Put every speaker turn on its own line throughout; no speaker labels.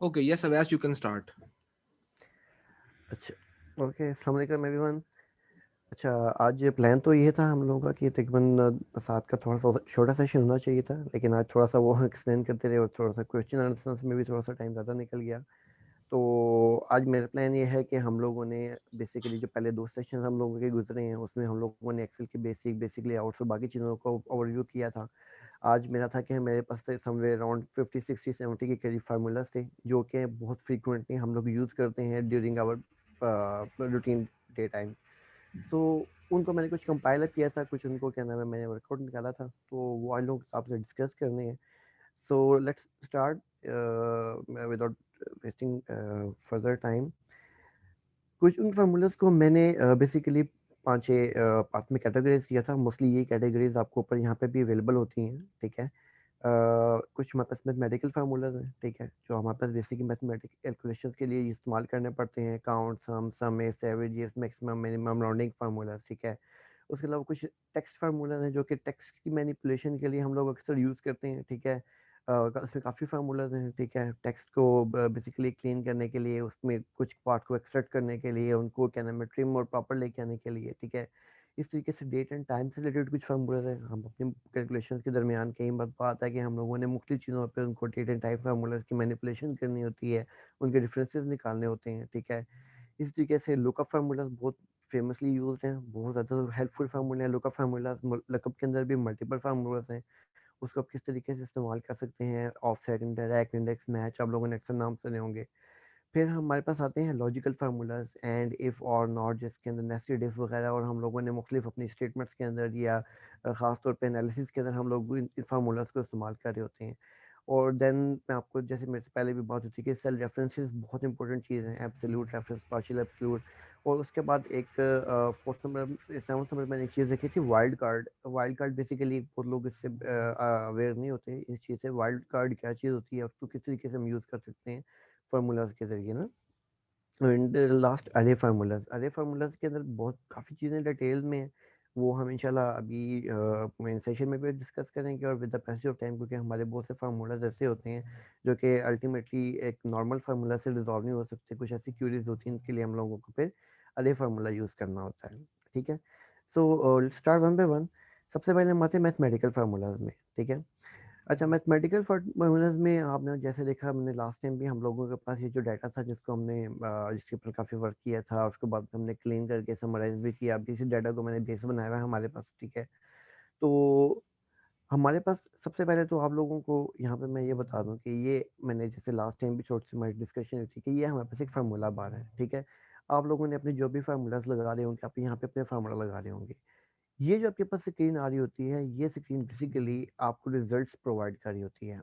Okay, yes, Avyas, you can start.
अच्छा, okay, अस्सलाम वालेकुम एवरीवन। अच्छा, आज प्लान तो ये था हम लोगों का कि तकरीबन साथ का थोड़ा-सा छोटा सेशन होना चाहिए था, लेकिन आज थोड़ा-सा वो एक्सप्लेन करते रहे और थोड़ा-सा क्वेश्चन आंसर्स में भी थोड़ा-सा टाइम ज़्यादा निकल गया। तो आज मेरा प्लान ये है कि हम लोगों ने बेसिकली जो पहले 2 सेशंस हम लोगों के गुज़रे हैं, उसमें हम लोगों ने एक्सेल के बेसिक लेआउट्स और बाकी चीज़ों को ओवरव्यू किया था। आज मेरा था कि मेरे पास थे समवेयर अराउंड 50, 60, 70 के करीब फार्मूलाज़ थे, जो कि बहुत फ्रीक्वेंटली हम लोग यूज़ करते हैं during our routine day time. तो उनको मैंने कुछ कंपाइल किया था, कुछ उनको क्या नाम है मैंने वर्कआउट निकाला था, तो वो आज लोग आपसे डिस्कस करने हैं। So let's start without wasting further time. कुछ उन फार्मूलाज़ को मैंने बेसिकली 5-6 पार्ट में कैटेगराइज़ किया था। मोस्टली ये कैटेगरीज़ आपको ऊपर यहाँ पे भी अवेलेबल होती हैं, ठीक है? कुछ हमारे पास मैथमेटिकल फार्मूलाज़ हैं, ठीक है? जो हमारे पास बेसिक मैथमेटिक कैलकुलेशंस के लिए इस्तेमाल करने पड़ते हैं, count, sum if, averages, maximum, minimum, rounding formulas, ठीक है? उसके अलावा कुछ टेक्स्ट फार्मूलाज़ हैं, जो कि टेक्स्ट की मैनिपुलेशन के लिए हम लोग अक्सर यूज़ करते हैं, ठीक है? उसमें काफ़ी फार्मूलाज़ हैं, ठीक है? टेक्स्ट को बेसिकली क्लीन करने के लिए, उसमें कुछ पार्ट को एक्सट्रैक्ट करने के लिए, उनको क्या नाम है ट्रिम और प्रॉपर लेके आने के लिए, ठीक है? इस तरीके से डेट एंड टाइम से रिलेटेड कुछ फार्मूलाज़ हैं। हम अपने कैलकुलेशंस के दरमियान कई बार बात है कि हम लोगों ने मुख्तलिफ चीज़ों पे उनको डेट एंड टाइम फार्मूलाज़ की मैनिपुलेशन करनी होती है, उनके डिफरेंसेस निकालने होते हैं, ठीक है? इस तरीके से लुकअप फार्मूलाज़ बहुत फेमसली यूज़्ड हैं, बहुत ज़्यादा हेल्पफुल फार्मूले हैं लुकअप फार्मूलाज़। लुकअप के अंदर भी मल्टीपल फार्मूलाज़ हैं, उसको आप किस तरीके से इस्तेमाल कर सकते हैं, ऑफसेट, इंडायरेक्ट, इंडेक्स, मैच, आप लोगों ने अक्सर नाम सुने होंगे। फिर हमारे पास आते हैं लॉजिकल फार्मूलाज़, एंड, इफ़ और नॉट, जिसके अंदर नेस्टेड इफ़ वगैरह, और हम लोगों ने मुख्तलिफ अपनी स्टेटमेंट्स के अंदर या ख़ास तौर पे एनालिसिस के अंदर हम लोग इन फार्मूलाज़ को इस्तेमाल कर रहे होते हैं। और देन मैं आपको, जैसे मेरे से पहले भी बात हुई थी, कि सेल रेफरेंसेस बहुत इंपॉर्टेंट चीज़ है, एब्सोल्यूट रेफरेंस, पार्शियल एब्सोल्यूट। और उसके बाद एक 4th नंबर 7th नंबर मैंने एक चीज़ रखी थी, wild card. Wild card basically बहुत लोग इससे अवेयर नहीं होते इस चीज़ से। वाइल्ड कार्ड क्या चीज़ होती है, उसको किस तरीके से हम यूज़ कर सकते हैं फार्मूलाज के ज़रिए ना। एंड लास्ट, अरे फार्मूलाज के अंदर बहुत काफ़ी चीज़ें डिटेल में हैं। वो हम इंशाल्लाह अभी मेन सेशन में भी डिस्कस करेंगे, और with the passage of time, क्योंकि हमारे बहुत से फार्मूलाज ऐसे होते हैं जो कि अल्टीमेटली एक नॉर्मल फार्मूला से रिजॉल्व नहीं हो सकते। कुछ ऐसी क्यूरीज होती हैं, इनके लिए हम लोगों को फिर अरे फार्मूला यूज़ करना होता है, ठीक है? So let's start one by one. सबसे पहले हम आते हैं मैथमेटिकल फार्मूलाज में, ठीक है? अच्छा, मैथमेटिकल फॉर्मूलाज में आपने जैसे देखा, हमने लास्ट टाइम भी हम लोगों के पास ये जो डाटा था, जिसको हमने जिसके ऊपर काफ़ी वर्क किया था, उसके बाद हमने क्लीन करके समराइज भी किया। अब इसी डाटा को मैंने बेस बनाया हुआ है हमारे पास, ठीक है? तो हमारे पास सबसे पहले तो आप लोगों को यहाँ पे मैं ये बता दूँ कि ये मैंने जैसे लास्ट टाइम भी छोटी सी हमारी डिस्कशन हुई थी कि ये हमारे पास एक फार्मूला बार है, ठीक है? आप लोगों ने अपने जो भी फार्मूलाज लगा रहे होंगे, आप यहाँ पे अपने फार्मूला लगा रहे होंगे। ये जो आपके पास स्क्रीन आ रही होती है, ये स्क्रीन बेसिकली आपको रिजल्ट्स प्रोवाइड कर रही होती है।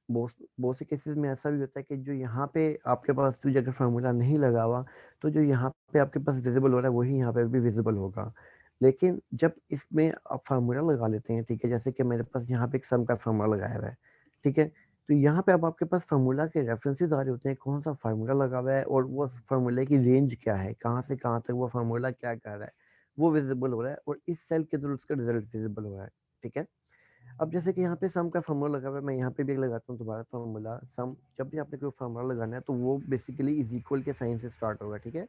बहुत बहुत से केसेस में ऐसा भी होता है कि जो यहाँ पे आपके पास जो अगर फार्मूला नहीं लगा हुआ, तो जो यहाँ पे आपके पास विजिबल हो रहा है, वही यहाँ पे भी विजिबल होगा। लेकिन जब इसमें आप फार्मूला लगा लेते हैं, ठीक है, जैसे कि मेरे पास यहाँ पे एक सम का फार्मूला लगाया हुआ है, ठीक है? तो यहाँ पे अब आपके पास फार्मूला के रेफरेंसेस आ रहे होते हैं, कौन सा फार्मूला लगा हुआ है और वो फार्मूले की रेंज क्या है, कहाँ से कहाँ तक वो फार्मूला क्या कर रहा है, वो विजिबल हो रहा है, और इस सेल के अंदर उसका रिजल्ट विजिबल हो रहा है, ठीक है? अब जैसे कि यहाँ पे सम का फार्मूला लगा हुआ है, मैं यहाँ पे भी एक लगाता हूँ दोबारा फार्मूला सम। जब भी आपने कोई फार्मूला लगाना है, तो वो बेसिकली इज इक्वल के साइन से स्टार्ट होगा, ठीक है?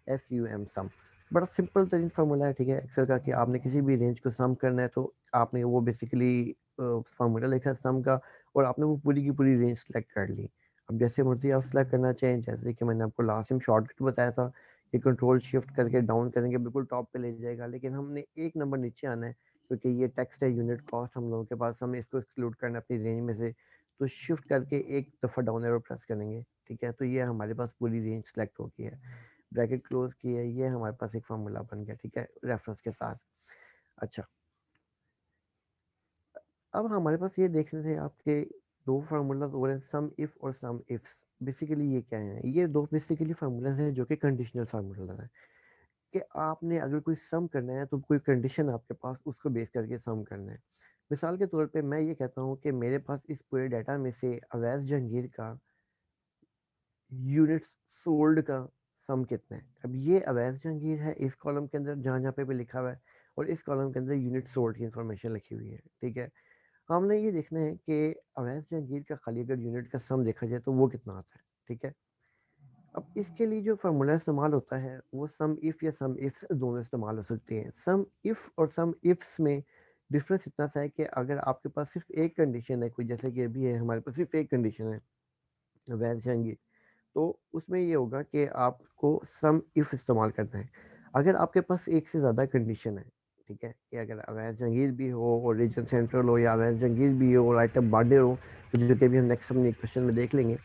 SUM सम। बड़ा सिंपल तरीन फार्मूला है, ठीक है, एक्सेल का, कि आपने किसी भी रेंज को सम करना है, तो आपने वो बेसिकली फार्मूला लिखा है सम का, और आपने वो पूरी की पूरी रेंज सेलेक्ट कर ली। अब जैसे मर्जी आप सेलेक्ट करना चाहें, जैसे कि मैंने आपको लास्ट टाइम शॉर्टकट बताया था कि कंट्रोल शिफ्ट करके डाउन करेंगे, बिल्कुल टॉप पे ले जाएगा, लेकिन हमने एक नंबर नीचे आना है, क्योंकि ये टेक्स्ट है, यूनिट कॉस्ट हम लोगों के पास, हमें इसको एक्सक्लूड करना है अपनी रेंज में से। तो शिफ्ट करके एक दफ़ा डाउन एरो प्रेस करेंगे, ठीक है? तो ये हमारे पास पूरी रेंज सेलेक्ट हो गई है, ब्रैकेट क्लोज की है, ये हमारे पास एक फार्मूला बन गया, ठीक है, रेफरेंस के साथ। अच्छा, अब हमारे पास ये देखने थे आपके दो फार्मूलाज और हैं, सम इफ और सम इफ्स। बेसिकली ये क्या है, ये दो बेसिकली फार्मूलाज हैं जो कि कंडीशनल फार्मूलाज हैं, कि आपने अगर कोई सम करना है, तो कोई कंडीशन आपके पास, उसको बेस करके सम करना है। मिसाल के तौर पे मैं ये कहता हूँ कि मेरे पास इस पूरे डाटा में से अवैस जहांगीर का यूनिट्स सोल्ड का सम कितना है। अब ये अवैस जहांगीर है इस कॉलम के अंदर, जहाँ जहाँ पे भी लिखा हुआ है, और इस कॉलम के अंदर यूनिट सोल्ड की इन्फॉर्मेशन लिखी हुई है, ठीक है? हमने ये देखना है कि अवैस जहांगीर का खाली अगर यूनिट का सम देखा जाए, तो वो कितना आता है, ठीक है। अब इसके लिए जो फार्मूला इस्तेमाल होता है वो सम इफ़ या सम इफ्स दोनों इस्तेमाल हो सकती हैं। सम इफ़ और सम इफ्स में डिफरेंस इतना सा है कि अगर आपके पास सिर्फ एक कंडीशन है, कोई जैसे कि अभी है हमारे पास सिर्फ एक कंडीशन है वैध जाएंगी, तो उसमें ये होगा कि आपको सम इफ इस्तेमाल करना है। अगर आपके पास एक से ज़्यादा कंडीशन है, ठीक है, कि अगर अवैध जहांगीर भी हो और रीजन सेंट्रल हो या अवैध जहांगीर भी हो और आइटम बार्डर हो, तो जो कि अभी हम नेक्स्ट अपने क्वेश्चन में देख लेंगे,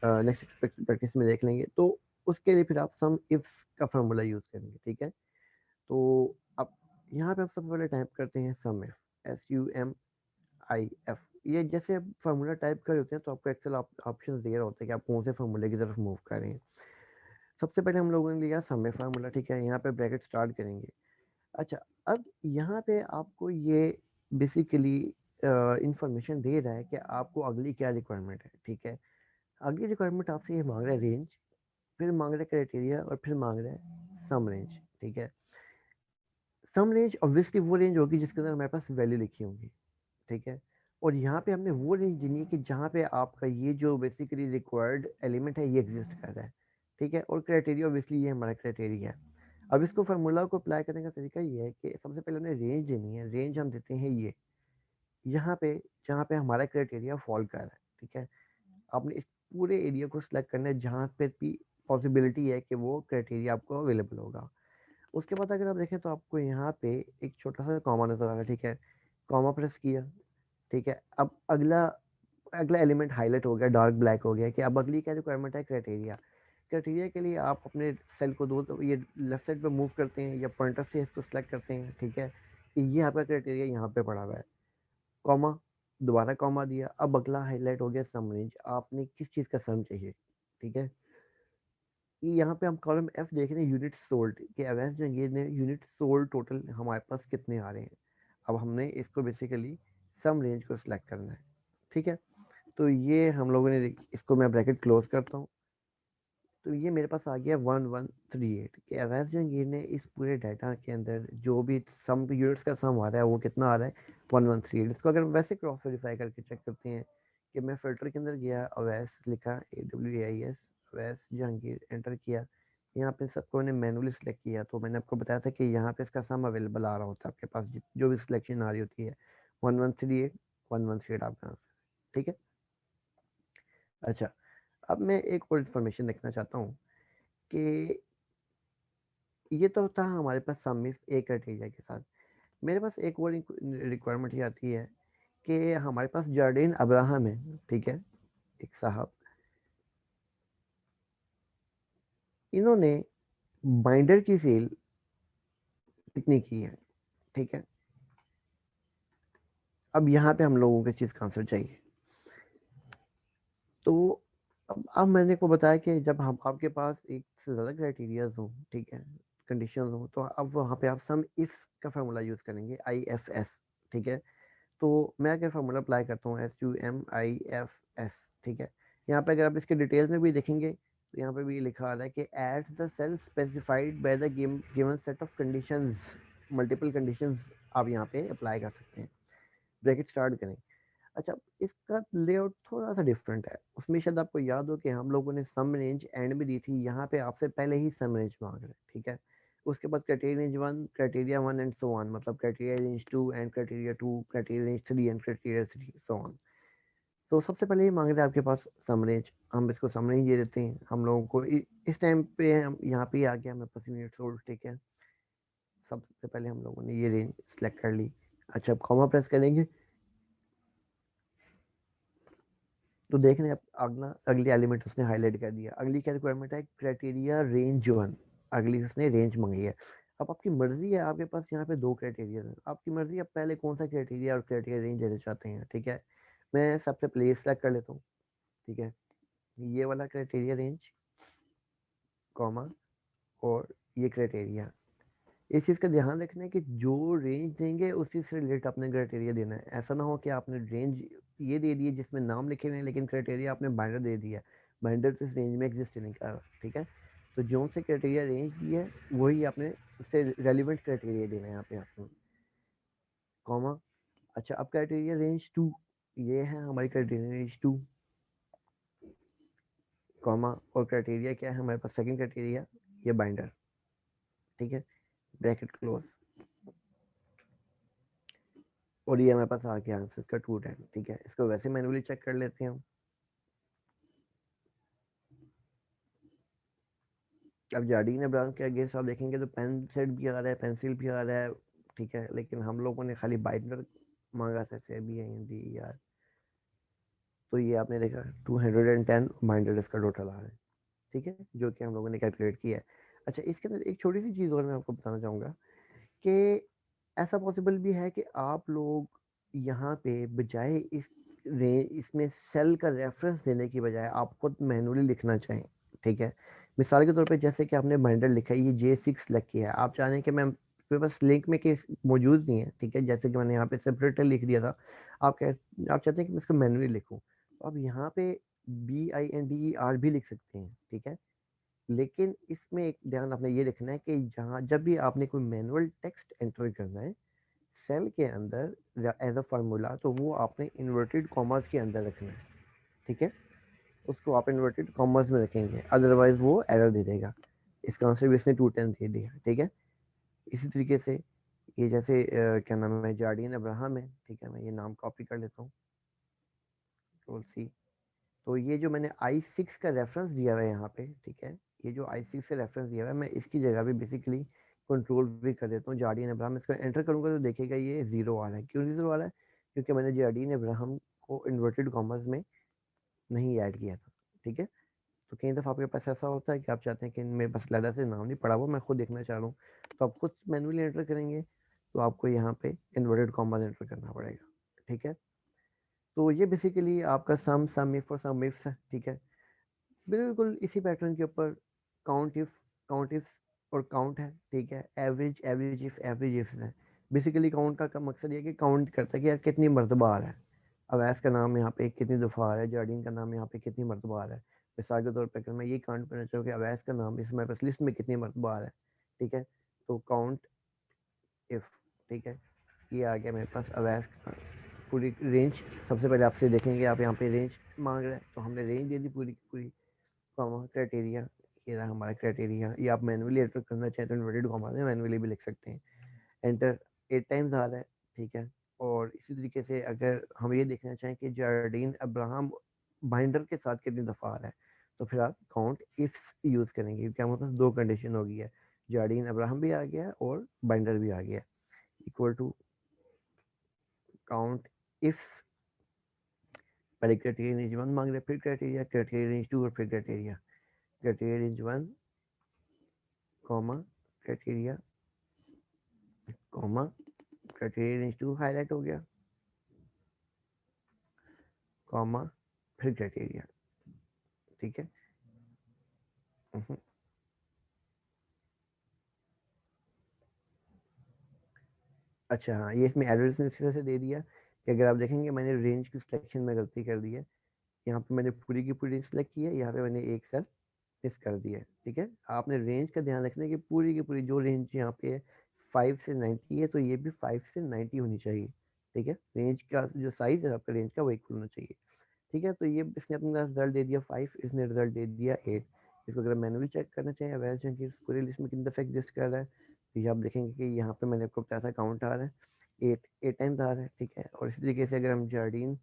नेक्स्ट प्रैक्टिस में देख लेंगे, तो उसके लिए फिर आप सम इफ्स का फार्मूला यूज़ करेंगे। ठीक है, तो अब यहाँ पे हम सबसे पहले टाइप करते हैं सम इफ, SUMIF। ये जैसे आप फार्मूला टाइप कर होते हैं तो आपको एक्सेल ऑप्शन दे रहा होता है कि आप कौन से फार्मूले की तरफ मूव कर रहे हैं। सबसे पहले हम लोगों ने लिया सम इफ फार्मूला, ठीक है, यहाँ पे ब्रैकेट स्टार्ट करेंगे। अच्छा, अब यहाँ पे आपको ये बेसिकली इंफॉर्मेशन दे रहा है कि आपको अगली क्या रिक्वायरमेंट है। ठीक है, अगली रिक्वायरमेंट आपसे ये मांग रहा है रेंज, फिर मांग रहा है क्राइटेरिया और फिर मांग रहा है सम रेंज। ठीक है, सम रेंज ऑब्वियसली वो रेंज होगी जिसके अंदर हमारे पास वैल्यू लिखी होंगी। ठीक है, और यहाँ पे हमने वो रेंज देनी है कि जहाँ पे आपका ये जो बेसिकली रिक्वायर्ड एलिमेंट है ये एग्जिस्ट कर रहा है। ठीक है, और क्राइटेरिया ऑब्वियसली ये हमारा क्राइटेरिया है। अब इसको फार्मूला को अप्लाई करने का तरीका ये है कि सबसे पहले हमने रेंज देनी है। रेंज हम देते हैं ये यहाँ पे जहाँ पे हमारा क्राइटेरिया फॉल कर रहा है। ठीक है, आपने इस पूरे एरिया को सिलेक्ट करना है जहाँ पे भी पॉसिबिलिटी है कि वो क्राइटेरिया आपको अवेलेबल होगा। उसके बाद अगर आप देखें तो आपको यहाँ पे एक छोटा सा कॉमा नजर आ रहा है। ठीक है, कॉमा प्रेस किया। ठीक है, अब अगला अगला एलिमेंट हाईलाइट हो गया, डार्क ब्लैक हो गया कि अब अगली क्या रिक्वायरमेंट है, क्राइटेरिया। क्राइटेरिया के लिए आप अपने सेल को दो तो ये लेफ्ट साइड पे मूव करते हैं या पॉइंटर से इसको सेलेक्ट करते हैं। ठीक है, ये आपका क्राइटेरिया यहाँ पे पड़ा हुआ है। कॉमा, दोबारा कॉमा दिया, अब अगला हाईलाइट हो गया सम रेंज, आपने किस चीज़ का सम चाहिए। ठीक है, यहाँ पे हम कॉलम एफ देख रहे हैं यूनिट सोल्ड कि अवैध जहांगीर ने यूनिट सोल्ड टोटल हमारे पास कितने आ रहे हैं। अब हमने इसको बेसिकली सम रेंज को सिलेक्ट करना है। ठीक है, तो ये हम लोगों ने इसको मैं ब्रैकेट क्लोज करता हूँ, तो ये मेरे पास आ गया 1138 कि अवैध जहांगीर ने इस पूरे डाटा के अंदर जो भी सम यूनिट्स का सम आ रहा है वो कितना आ रहा है, 1138। इसको अगर वैसे क्रॉस वेरीफाई करके चेक करते हैं कि मैं फिल्टर के अंदर गया, अवैस लिखा, AWAIS अवैस जहांगीर एंटर किया, यहाँ पे सबको मैंने मैनुअली सेलेक्ट किया, तो मैंने आपको बताया था कि यहाँ पे इसका सम अवेलेबल आ रहा होता है आपके पास, जो भी सिलेक्शन आ रही होती है 1138 आपका आंसर। ठीक है, अच्छा, अब मैं एक और इन्फॉर्मेशन देखना चाहता हूँ कि ये तो था हमारे पास सम इफ ए क्राइटेरिया के साथ। मेरे पास एक और रिक्वायरमेंट ये आती है कि हमारे पास जॉर्डेन अब्राहम है। ठीक है, एक साहब, इन्होंने बाइंडर की सेल कितनी की है। ठीक है, अब यहाँ पे हम लोगों को इस चीज़ का आंसर चाहिए। तो अब मैंने को बताया कि जब हम आपके पास एक से ज़्यादा क्राइटेरियाज हो, ठीक है, कंडीशन हो, तो अब वहाँ पे आप सम इफ का फार्मूला यूज़ करेंगे, IFS। ठीक है, तो मैं अगर फार्मूला अप्लाई करता हूँ SUMIFS। ठीक है, यहाँ पे अगर आप इसके डिटेल्स में भी देखेंगे तो यहाँ पे भी लिखा आ रहा है कि at the cell specified by the given set of conditions, multiple conditions आप यहाँ पे अप्लाई कर सकते हैं। ब्रैकेट स्टार्ट करें। अच्छा, इसका लेआउट थोड़ा सा डिफरेंट है, उसमें शायद आपको याद हो कि हम लोगों ने सम रेंज एंड में दी थी, यहाँ पे आपसे पहले ही सम रेंज मांग रहे हैं। ठीक है, उसके बाद criteria range 1, criteria 1 and so on, मतलब criteria range 2 and criteria 2, criteria range 3 and criteria 3 so on. तो सबसे पहले ये मांग रहे हैं आपके पास सम रेंज, हम इसको सम रेंज दे देते हैं। हम लोगों को इस टाइम पे हम यहाँ पे आ गया हमारे पास यूनिट सोल्ड। ठीक है, सबसे पहले हम लोगों ने ये रेंज सेलेक्ट कर ली। अच्छा, अब कॉमा प्रेस करेंगे तो देख रहे हैं अगला अगली एलिमेंट उसने हाईलाइट कर दिया। अगली क्या रिक्वायरमेंट है, क्राइटेरिया रेंज 1, अगली उसने रेंज मंगी है। अब आपकी मर्जी है, आपके पास यहाँ पे दो क्राइटेरिया हैं, आपकी मर्जी आप पहले कौन सा क्राइटेरिया और क्राइटेरिया रेंज देना चाहते हैं। ठीक है, मैं सबसे प्लेस सेलेक्ट कर लेता हूँ। ठीक है, ये वाला क्राइटेरिया रेंज, कॉमा, और ये क्राइटेरिया। इस चीज़ का ध्यान रखना है कि जो रेंज देंगे उसी से रिलेटेड आपने क्राइटेरिया देना है। ऐसा ना हो कि आपने रेंज ये दे दी जिसमें नाम लिखे हुए हैं लेकिन क्राइटेरिया आपने बाइंडर दे दिया, बाइंडर तो इस रेंज में एग्जिस्ट नहीं कर रहा। ठीक है, तो जो से क्राइटेरिया रेंज दी है वही आपने उससे रेलिवेंट क्राइटेरिया देना है यहाँ पे आपको, कॉमा। अच्छा, अब क्राइटेरिया रेंज 2, ये है हमारी क्राइटेरिया रेंज 2। कॉमा, और क्राइटेरिया क्या है हमारे पास, सेकंड क्राइटेरिया ये बाइंडर, ठीक है, ब्रैकेट क्लोज, और ये हमारे पास आ गया आंसर का 210, ठीक है। इसको वैसे मैन्युअली चेक कर लेते हैं हम। अब जार्डीन अब्राहम के अगेंस्ट आप देखेंगे तो पेन सेट भी आ रहा है, पेंसिल भी आ रहा है, ठीक है, लेकिन हम लोगों ने खाली बाइंडर मांगा था, SABINDER, तो ये आपने देखा 210 बाइंडर इसका टोटल आ रहा है, ठीक है, जो कि हम लोगों ने कैलकुलेट किया है। अच्छा, इसके अंदर एक छोटी सी चीज़ और मैं आपको बताना चाहूँगा कि ऐसा पॉसिबल भी है कि आप लोग यहाँ पे बजाय इसमें सेल का रेफरेंस देने की बजाय आप खुद मैनुअली लिखना चाहें, ठीक है। मिसाल के तौर पे जैसे कि आपने बाइंडर लिखा है, ये J6 सेलेक्ट किया है, आप चाह रहे हैं कि मैं मेरे पास लिंक में केस मौजूद नहीं है, ठीक है, जैसे कि मैंने यहाँ पे सेपरेटर लिख दिया था, आप चाहते हैं कि मैं इसको मैनुअली लिखूँ, तो आप यहाँ पे BINDER भी लिख सकते हैं, ठीक है। लेकिन इसमें एक ध्यान आपने ये रखना है कि जहाँ जब भी आपने कोई मैनुअल टेक्स्ट एंटर करना है सेल के अंदर एज अ फार्मूला, तो वो आपने इन्वर्टेड कॉमर्स के अंदर रखना है, ठीक है, उसको आप इन्वर्टेड कॉमर्स में रखेंगे, अदरवाइज वो एरर दे देगा। इसका आंसर भी इसने 210 दे दिया, ठीक है। इसी तरीके से ये जैसे क्या नाम है, जार्डीन अब्राहम है, ठीक है, मैं ये नाम कॉपी कर लेता हूँ, कंट्रोल सी। तो ये जो मैंने I6 का रेफरेंस दिया हुआ है यहाँ पे, ठीक है, ये जो I6 से रेफरेंस दिया हुआ है, मैं इसकी जगह पे बेसिकली कंट्रोल भी कर देता हूँ, जार्डीन अब्राहम, इसको एंटर करूँगा तो देखेगा ये 0 आ रहा है। क्यों 0 आ रहा है? क्योंकि मैंने जार्डीन अब्राहम को इन्वर्टेड कॉमर्स में नहीं ऐड किया था, ठीक है। तो कई दफ़ा आपके पास ऐसा होता है कि आप चाहते हैं कि मेरे पास लैडर से नाम नहीं पड़ा हुआ, मैं खुद देखना चाह रहा हूँ, तो आप खुद मैनुअली एंटर करेंगे, तो आपको यहाँ पे इन्वर्टेड कॉमर्स एंटर करना पड़ेगा, ठीक है। तो ये बेसिकली आपका सम इफ और सम इफ है, ठीक है। बिल्कुल इसी पैटर्न के ऊपर काउंट इफ और काउंट है, ठीक है, एवरेज इफ है। बेसिकली काउंट का मकसद ये है कि काउंट करता है कि यार कितनी मरतबा आ रहा है, अवैस का नाम यहाँ पे कितनी दफ़ा आ रहा है, जार्डीन का नाम यहाँ पे कितनी मरतबा आ रहा है। मिसाल के तौर पर अगर मैं ये काउंट करना चाहूँ कि अवैस का नाम इस मेरे पास लिस्ट में कितनी मरतबा आ रहा है, ठीक है, तो काउंट इफ, ठीक है, ये आ गया मेरे पास अवैस का पूरी रेंज। सबसे पहले आपसे देखेंगे, आप यहाँ पे रेंज मांग रहे हैं, तो हमने रेंज दे दी पूरी की पूरी, कॉमा क्राइटेरिया, ये रहा हमारा क्राइटेरिया। ये आप मैनुअली एंटर करना चाहें तो इन्वर्टेड कॉमा से मैनुअली भी लिख सकते हैं। एंटर 8 टाइम्स आ रहा है, ठीक है। और इसी तरीके से अगर हम ये देखना चाहें कि जार्डीन अब्राहम बाइंडर के साथ कितनी दफ़ा आ रहा है, तो फिर आप काउंट इफ्स यूज़ करेंगे, क्योंकि हमारे पास 2 कंडीशन हो गई है, जार्डीन अब्राहम भी आ गया और बाइंडर भी आ गया, इक्वल टू काउंट इफ्स। पहले क्राइटेरिया रेंज 1 मांग रहे, फिर क्राइटेरिया रेंज 2 और फिर criteria range 1 comma criteria comma criteria range 2 highlight हो गया, कॉमा फिर क्राइटेरिया, ठीक है। हम्म, अच्छा हाँ, ये इसमें एड्रेस ने इस तरह से दे दिया कि अगर आप देखेंगे मैंने रेंज की सिलेक्शन में गलती कर दी है, यहाँ पे मैंने पूरी की पूरी सिलेक्ट की है, यहाँ पे मैंने एक सेल मिस कर दिया है, ठीक है। आपने रेंज का ध्यान रखना है कि पूरी की पूरी जो रेंज यहाँ पे है 5 से 90 है, तो ये भी 5 से 90 होनी चाहिए, ठीक है। रेंज का जो साइज है आपका रेंज का वो इक्वल होना चाहिए, ठीक है। तो ये इसने अपना रिजल्ट दे दिया 5, इसने रिजल्ट दे दिया 8। इसको अगर मैनुअली चेक करना चाहिए अवैध जंग की पूरी लिस्ट में कितनी दफ़ा एग्जिस्ट कर रहा है, तो ये आप देखेंगे कि यहाँ पे मैंने आपको बताया था काउंट आ रहा है 8 टाइम्स आ रहा है, ठीक है। और इसी तरीके से अगर हम जार्डीन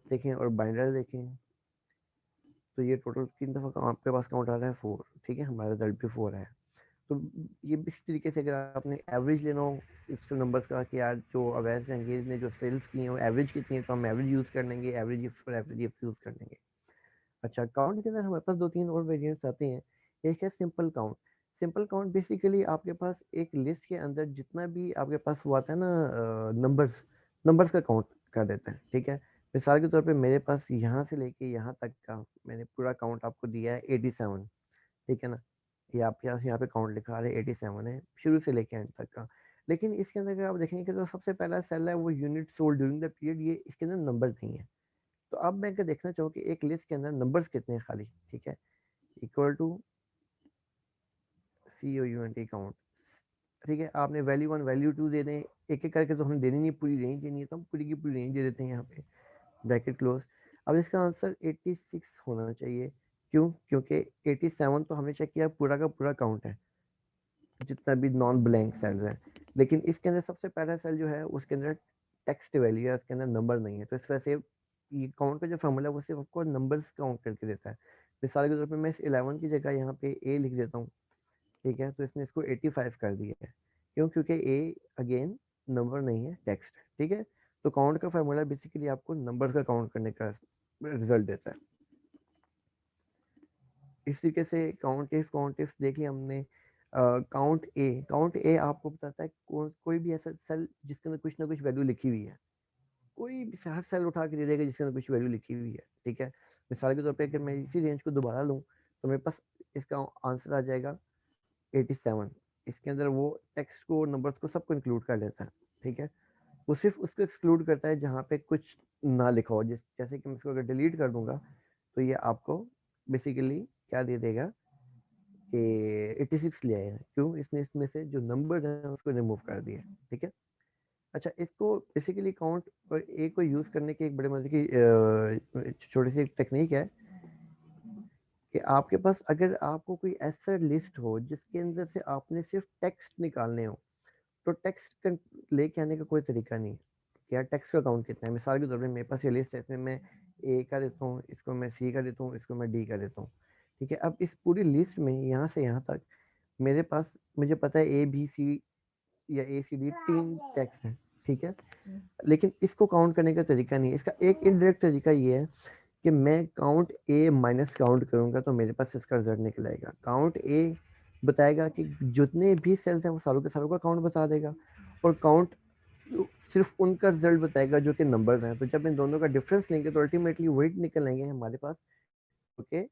देखें और बाइंडर देखें, तो ये टोटल कितनी दफ़ा आपके पास काउंट आ रहा है 4, ठीक है, हमारा रिजल्ट भी 4 है। तो ये इस तरीके से अगर आपने एवरेज लेना हो इस नंबर्स का कि यार जो अवैध जहांगीर ने जो सेल्स की हैं वो एवरेज कितनी है, तो हम एवरेज यूज़ कर लेंगे, एवरेज इफ और एवरेज इफ यूज़ कर लेंगे। अच्छा, काउंट के अंदर हमारे पास 2-3 और वेरिएंट्स आते हैं। एक है simple count. Simple count basically आपके पास एक लिस्ट के अंदर जितना भी आपके पास वो आता है ना, नंबर्स नंबर्स का काउंट कर देता है, ठीक है। मिसाल के तौर पे मेरे पास यहाँ से लेके यहाँ तक का मैंने पूरा काउंट आपको दिया है 87, ठीक है ना। ये आपके पास यहाँ पे काउंट लिखा है 87 है शुरू से लेके एंड तक का। लेकिन इसके अंदर अगर आप देखेंगे तो सबसे पहला सेल है वो unit sold during the period, ये इसके अंदर नंबर नहीं है। तो अब मैं अगर देखना चाहूँ कि एक लिस्ट के अंदर नंबर्स कितने हैं खाली, ठीक है, इक्वल टू COUNT काउंट, ठीक है। आपने वैल्यू 1 वैल्यू 2 दे दें, एक एक करके तो हमें देनी नहीं, पूरी रेंज देनी है, तो हम पूरी की पूरी रेंज दे देते हैं यहाँ पे, ब्रैकेट क्लोज। अब इसका आंसर 86 होना चाहिए, क्यों? क्योंकि 87 तो हमने चेक किया पूरा का पूरा काउंट है, जितना भी नॉन ब्लैंक सेल्स है, लेकिन इसके अंदर सबसे पहला सेल जो है उसके अंदर टेक्स्ट वैल्यू है, उसके अंदर नंबर नहीं है। तो इस वजह से ये काउंट का जो फॉर्मूला है वो सिर्फ आपको नंबर्स काउंट करके देता है। मिसाल के तौर पे मैं इस 11 की जगह यहाँ पे ए लिख देता हूँ, ठीक है, तो इसने इसको 85 कर दिया है। क्यों? क्योंकि ए अगेन नंबर नहीं है, टेक्स्ट। ठीक है, तो काउंट का फॉर्मूला बेसिकली आपको नंबर का काउंट करने का रिजल्ट देता है। इस तरीके से काउंट इफ देख लिया हमने। काउंट ए आपको बताता है कोई भी ऐसा सेल जिसके अंदर कुछ ना कुछ वैल्यू लिखी हुई है, कोई भी हर सेल उठा के दे देगा जिसके अंदर कुछ वैल्यू लिखी हुई है। ठीक है, मिसाल के तौर पे अगर मैं इसी रेंज को दोबारा लूँ तो मेरे पास इसका आंसर आ जाएगा 87। इसके अंदर वो टेक्स्ट को, नंबर्स को, सबको इंक्लूड कर लेता है। ठीक है, वो सिर्फ उसको एक्सक्लूड करता है जहाँ पे कुछ ना लिखा हो। जैसे कि मैं इसको अगर डिलीट कर दूंगा तो ये आपको बेसिकली क्या दे देगा कि 86 ले आएगा। क्यों? इसने इसमें से जो नंबर है उसको रिमूव कर दिया। ठीक है, अच्छा, इसको बेसिकली काउंट और ए को यूज़ करने की एक बड़े मजे की छोटी सी टेक्निक है कि आपके पास अगर आपको कोई ऐसा लिस्ट हो जिसके अंदर से आपने सिर्फ टेक्स्ट निकालने हो, तो टेक्स्ट लेके आने का कोई तरीका नहीं कि यार टेक्स्ट का काउंट कितना है। मिसाल के तौर पे मेरे पास ये लिस्ट है, इसमें मैं ए का देता हूँ, इसको मैं सी का देता हूँ, इसको मैं डी का देता हूँ। ठीक है, अब इस पूरी लिस्ट में यहाँ से यहाँ तक मेरे पास, मुझे पता है ए बी सी या ए सी डी 3 टेक्स्ट हैं। ठीक है, लेकिन इसको काउंट करने का तरीका नहीं है। इसका एक इनडायरेक्ट तरीका ये है कि मैं काउंट ए माइनस काउंट करूंगा तो मेरे पास इसका रिजल्ट निकल आएगा। काउंट ए बताएगा कि जितने भी सेल्स हैं वो सारों के सारों का काउंट बता देगा, और काउंट सिर्फ उनका रिजल्ट बताएगा जो कि नंबर हैं। तो जब इन दोनों का डिफरेंस लेंगे तो अल्टीमेटली वही निकल आएंगे हमारे पास, ओके,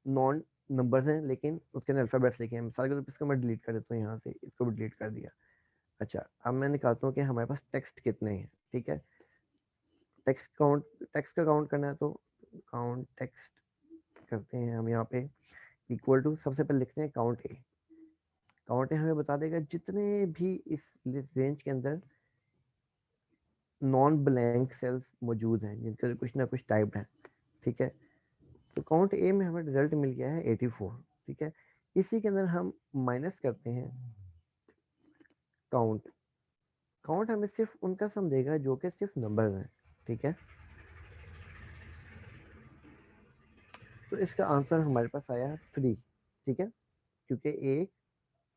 नॉन नंबर्स हैं लेकिन उसके अंदर अल्फाबेट्स लिखे हैं। मिसाल के तौर पर इसको मैं डिलीट कर देता हूँ, यहाँ से इसको भी डिलीट कर दिया। अच्छा, अब मैं निकालता हूँ कि हमारे पास टेक्स्ट कितने हैं। ठीक है, टेक्स्ट का काउंट करना है तो काउंट टेक्स्ट करते हैं हम यहाँ पे, इक्वल टू, सबसे पहले लिखते हैं काउंट ए। काउंट ए हमें बता देगा जितने भी इस रेंज के अंदर नॉन ब्लैंक सेल्स मौजूद हैं जिनके कुछ ना कुछ टाइप है। ठीक है, तो काउंट ए में हमें रिजल्ट मिल गया है 84। ठीक है, इसी के अंदर हम माइनस करते हैं काउंट। काउंट हमें सिर्फ उनका सम देगा जो कि सिर्फ नंबर हैं। ठीक है, तो इसका आंसर हमारे पास आया 3। ठीक है, क्योंकि 1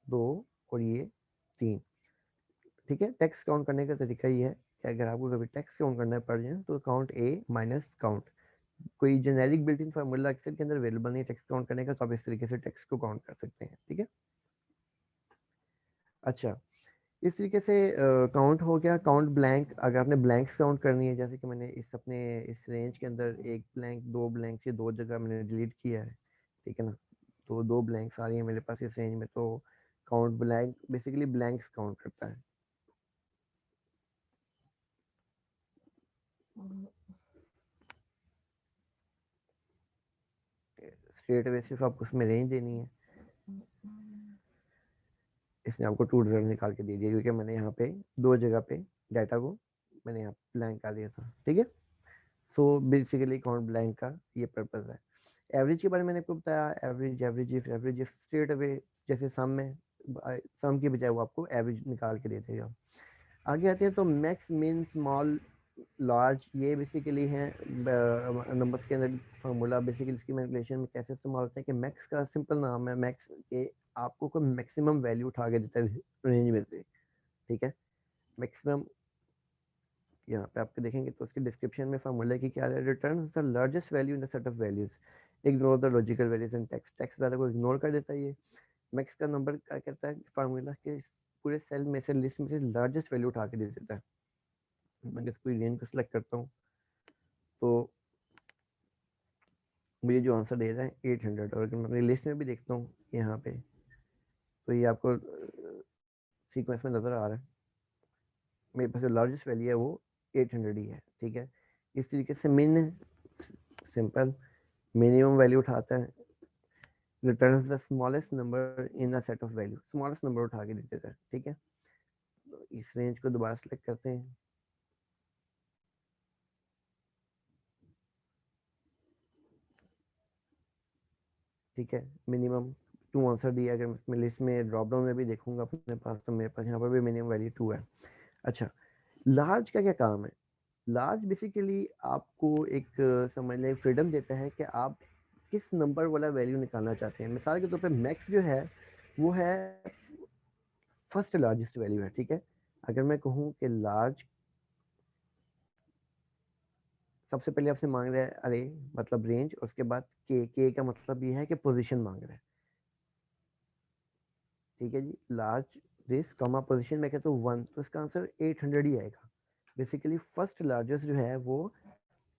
2 और ये 3। ठीक है, टेक्स्ट काउंट करने का तरीका ये है कि अगर आपको कभी टेक्स्ट काउंट करना पड़ जाए तो काउंट ए माइनस काउंट, कोई generic built in formula Excel के अंदर अवेलेबल नहीं है टेक्स्ट काउंट करने का, तो आप इस तरीके से टेक्स्ट को काउंट कर सकते हैं। ठीक है, अच्छा, इस तरीके से काउंट हो गया। काउंट ब्लैंक, अगर आपने ब्लैंक्स काउंट करनी है, जैसे कि मैंने इस रेंज के अंदर एक ब्लैंक, दो ब्लैंक से दो जगह मैंने डिलीट किया है। ठीक है ना, तो दो ब्लैंक्स आ रही है मेरे पास इस रेंज में, तो count blank basically blanks count करता है। स्ट्रेट अवे सिर्फ आपको उसमें रेंज देनी है। इसने आपको टू रिजल्ट निकाल के दे दिया क्योंकि मैंने यहाँ पे दो जगह पे डाटा को मैंने यहाँ ब्लैंक कर दिया था। ठीक है, सो बेसिकली काउंट ब्लैंक का ये पर्पज है। एवरेज के बारे में मैंने आपको बताया, एवरेज स्ट्रेट अवे, जैसे सम में सम की बजाय वो आपको एवरेज निकाल के दे देगा। आगे आते हैं तो मैक्स, मिन, स्मॉल, लार्ज, ये बेसिकली हैं नंबर्स के अंदर फार्मूला। बेसिकली इसकी मैनिपुलेशन में कैसे इस्तेमाल होता है कि मैक्स का सिंपल नाम है मैक्स, के आपको कोई मैक्सिमम वैल्यू उठा के देता है रेंज में से। ठीक है, मैक्सिमम यहाँ पे आपके देखेंगे तो उसके डिस्क्रिप्शन में फार्मूला की क्या है, return the largest value in the set of values, ignore the logical values in text. Text वाले को इग्नोर कर देता है ये। मैक्स का नंबर क्या कहता है फार्मूला के, पूरे सेल में से, लिस्ट में से लार्जेस्ट वैल्यू उठा के दे देता है। मैं इस पूरी रेंज को सिलेक्ट करता हूँ तो मुझे जो आंसर दे रहा है 800, और अगर मैं अपनी लिस्ट में भी देखता हूँ यहाँ पे तो ये आपको सीक्वेंस में नज़र आ रहा है। मेरे पास जो लार्जेस्ट वैल्यू है वो 800 ही है। ठीक है, इस तरीके से मिन सिंपल मिनिमम वैल्यू उठाता है, returns the smallest number in a set of value, smallest number उठा के देता है। ठीक है, तो इस रेंज को दोबारा सेलेक्ट करते हैं। ठीक है, मिनिमम 2 आंसर दिया। अगर मैं लिस्ट में ड्रॉप डाउन में भी देखूंगा अपने पास, तो मेरे पास यहाँ पर भी मिनिमम वैल्यू 2 है। अच्छा, लार्ज का क्या काम है? लार्ज बेसिकली आपको एक समझ लें फ्रीडम देता है कि आप किस नंबर वाला वैल्यू निकालना चाहते हैं। मिसाल के तौर पे मैक्स जो है वो है फर्स्ट लार्जेस्ट वैल्यू है, ठीक है। अगर मैं कहूँ कि लार्ज सबसे पहले आपसे मांग रहा है अरे मतलब रेंज, उसके बाद के का मतलब ये है कि पोजीशन मांग रहा है, ठीक है जी। लार्ज दिस कॉमा पोजीशन में कहता हूँ 1, तो इसका आंसर 800 ही आएगा। बेसिकली फर्स्ट लार्जेस्ट जो है वो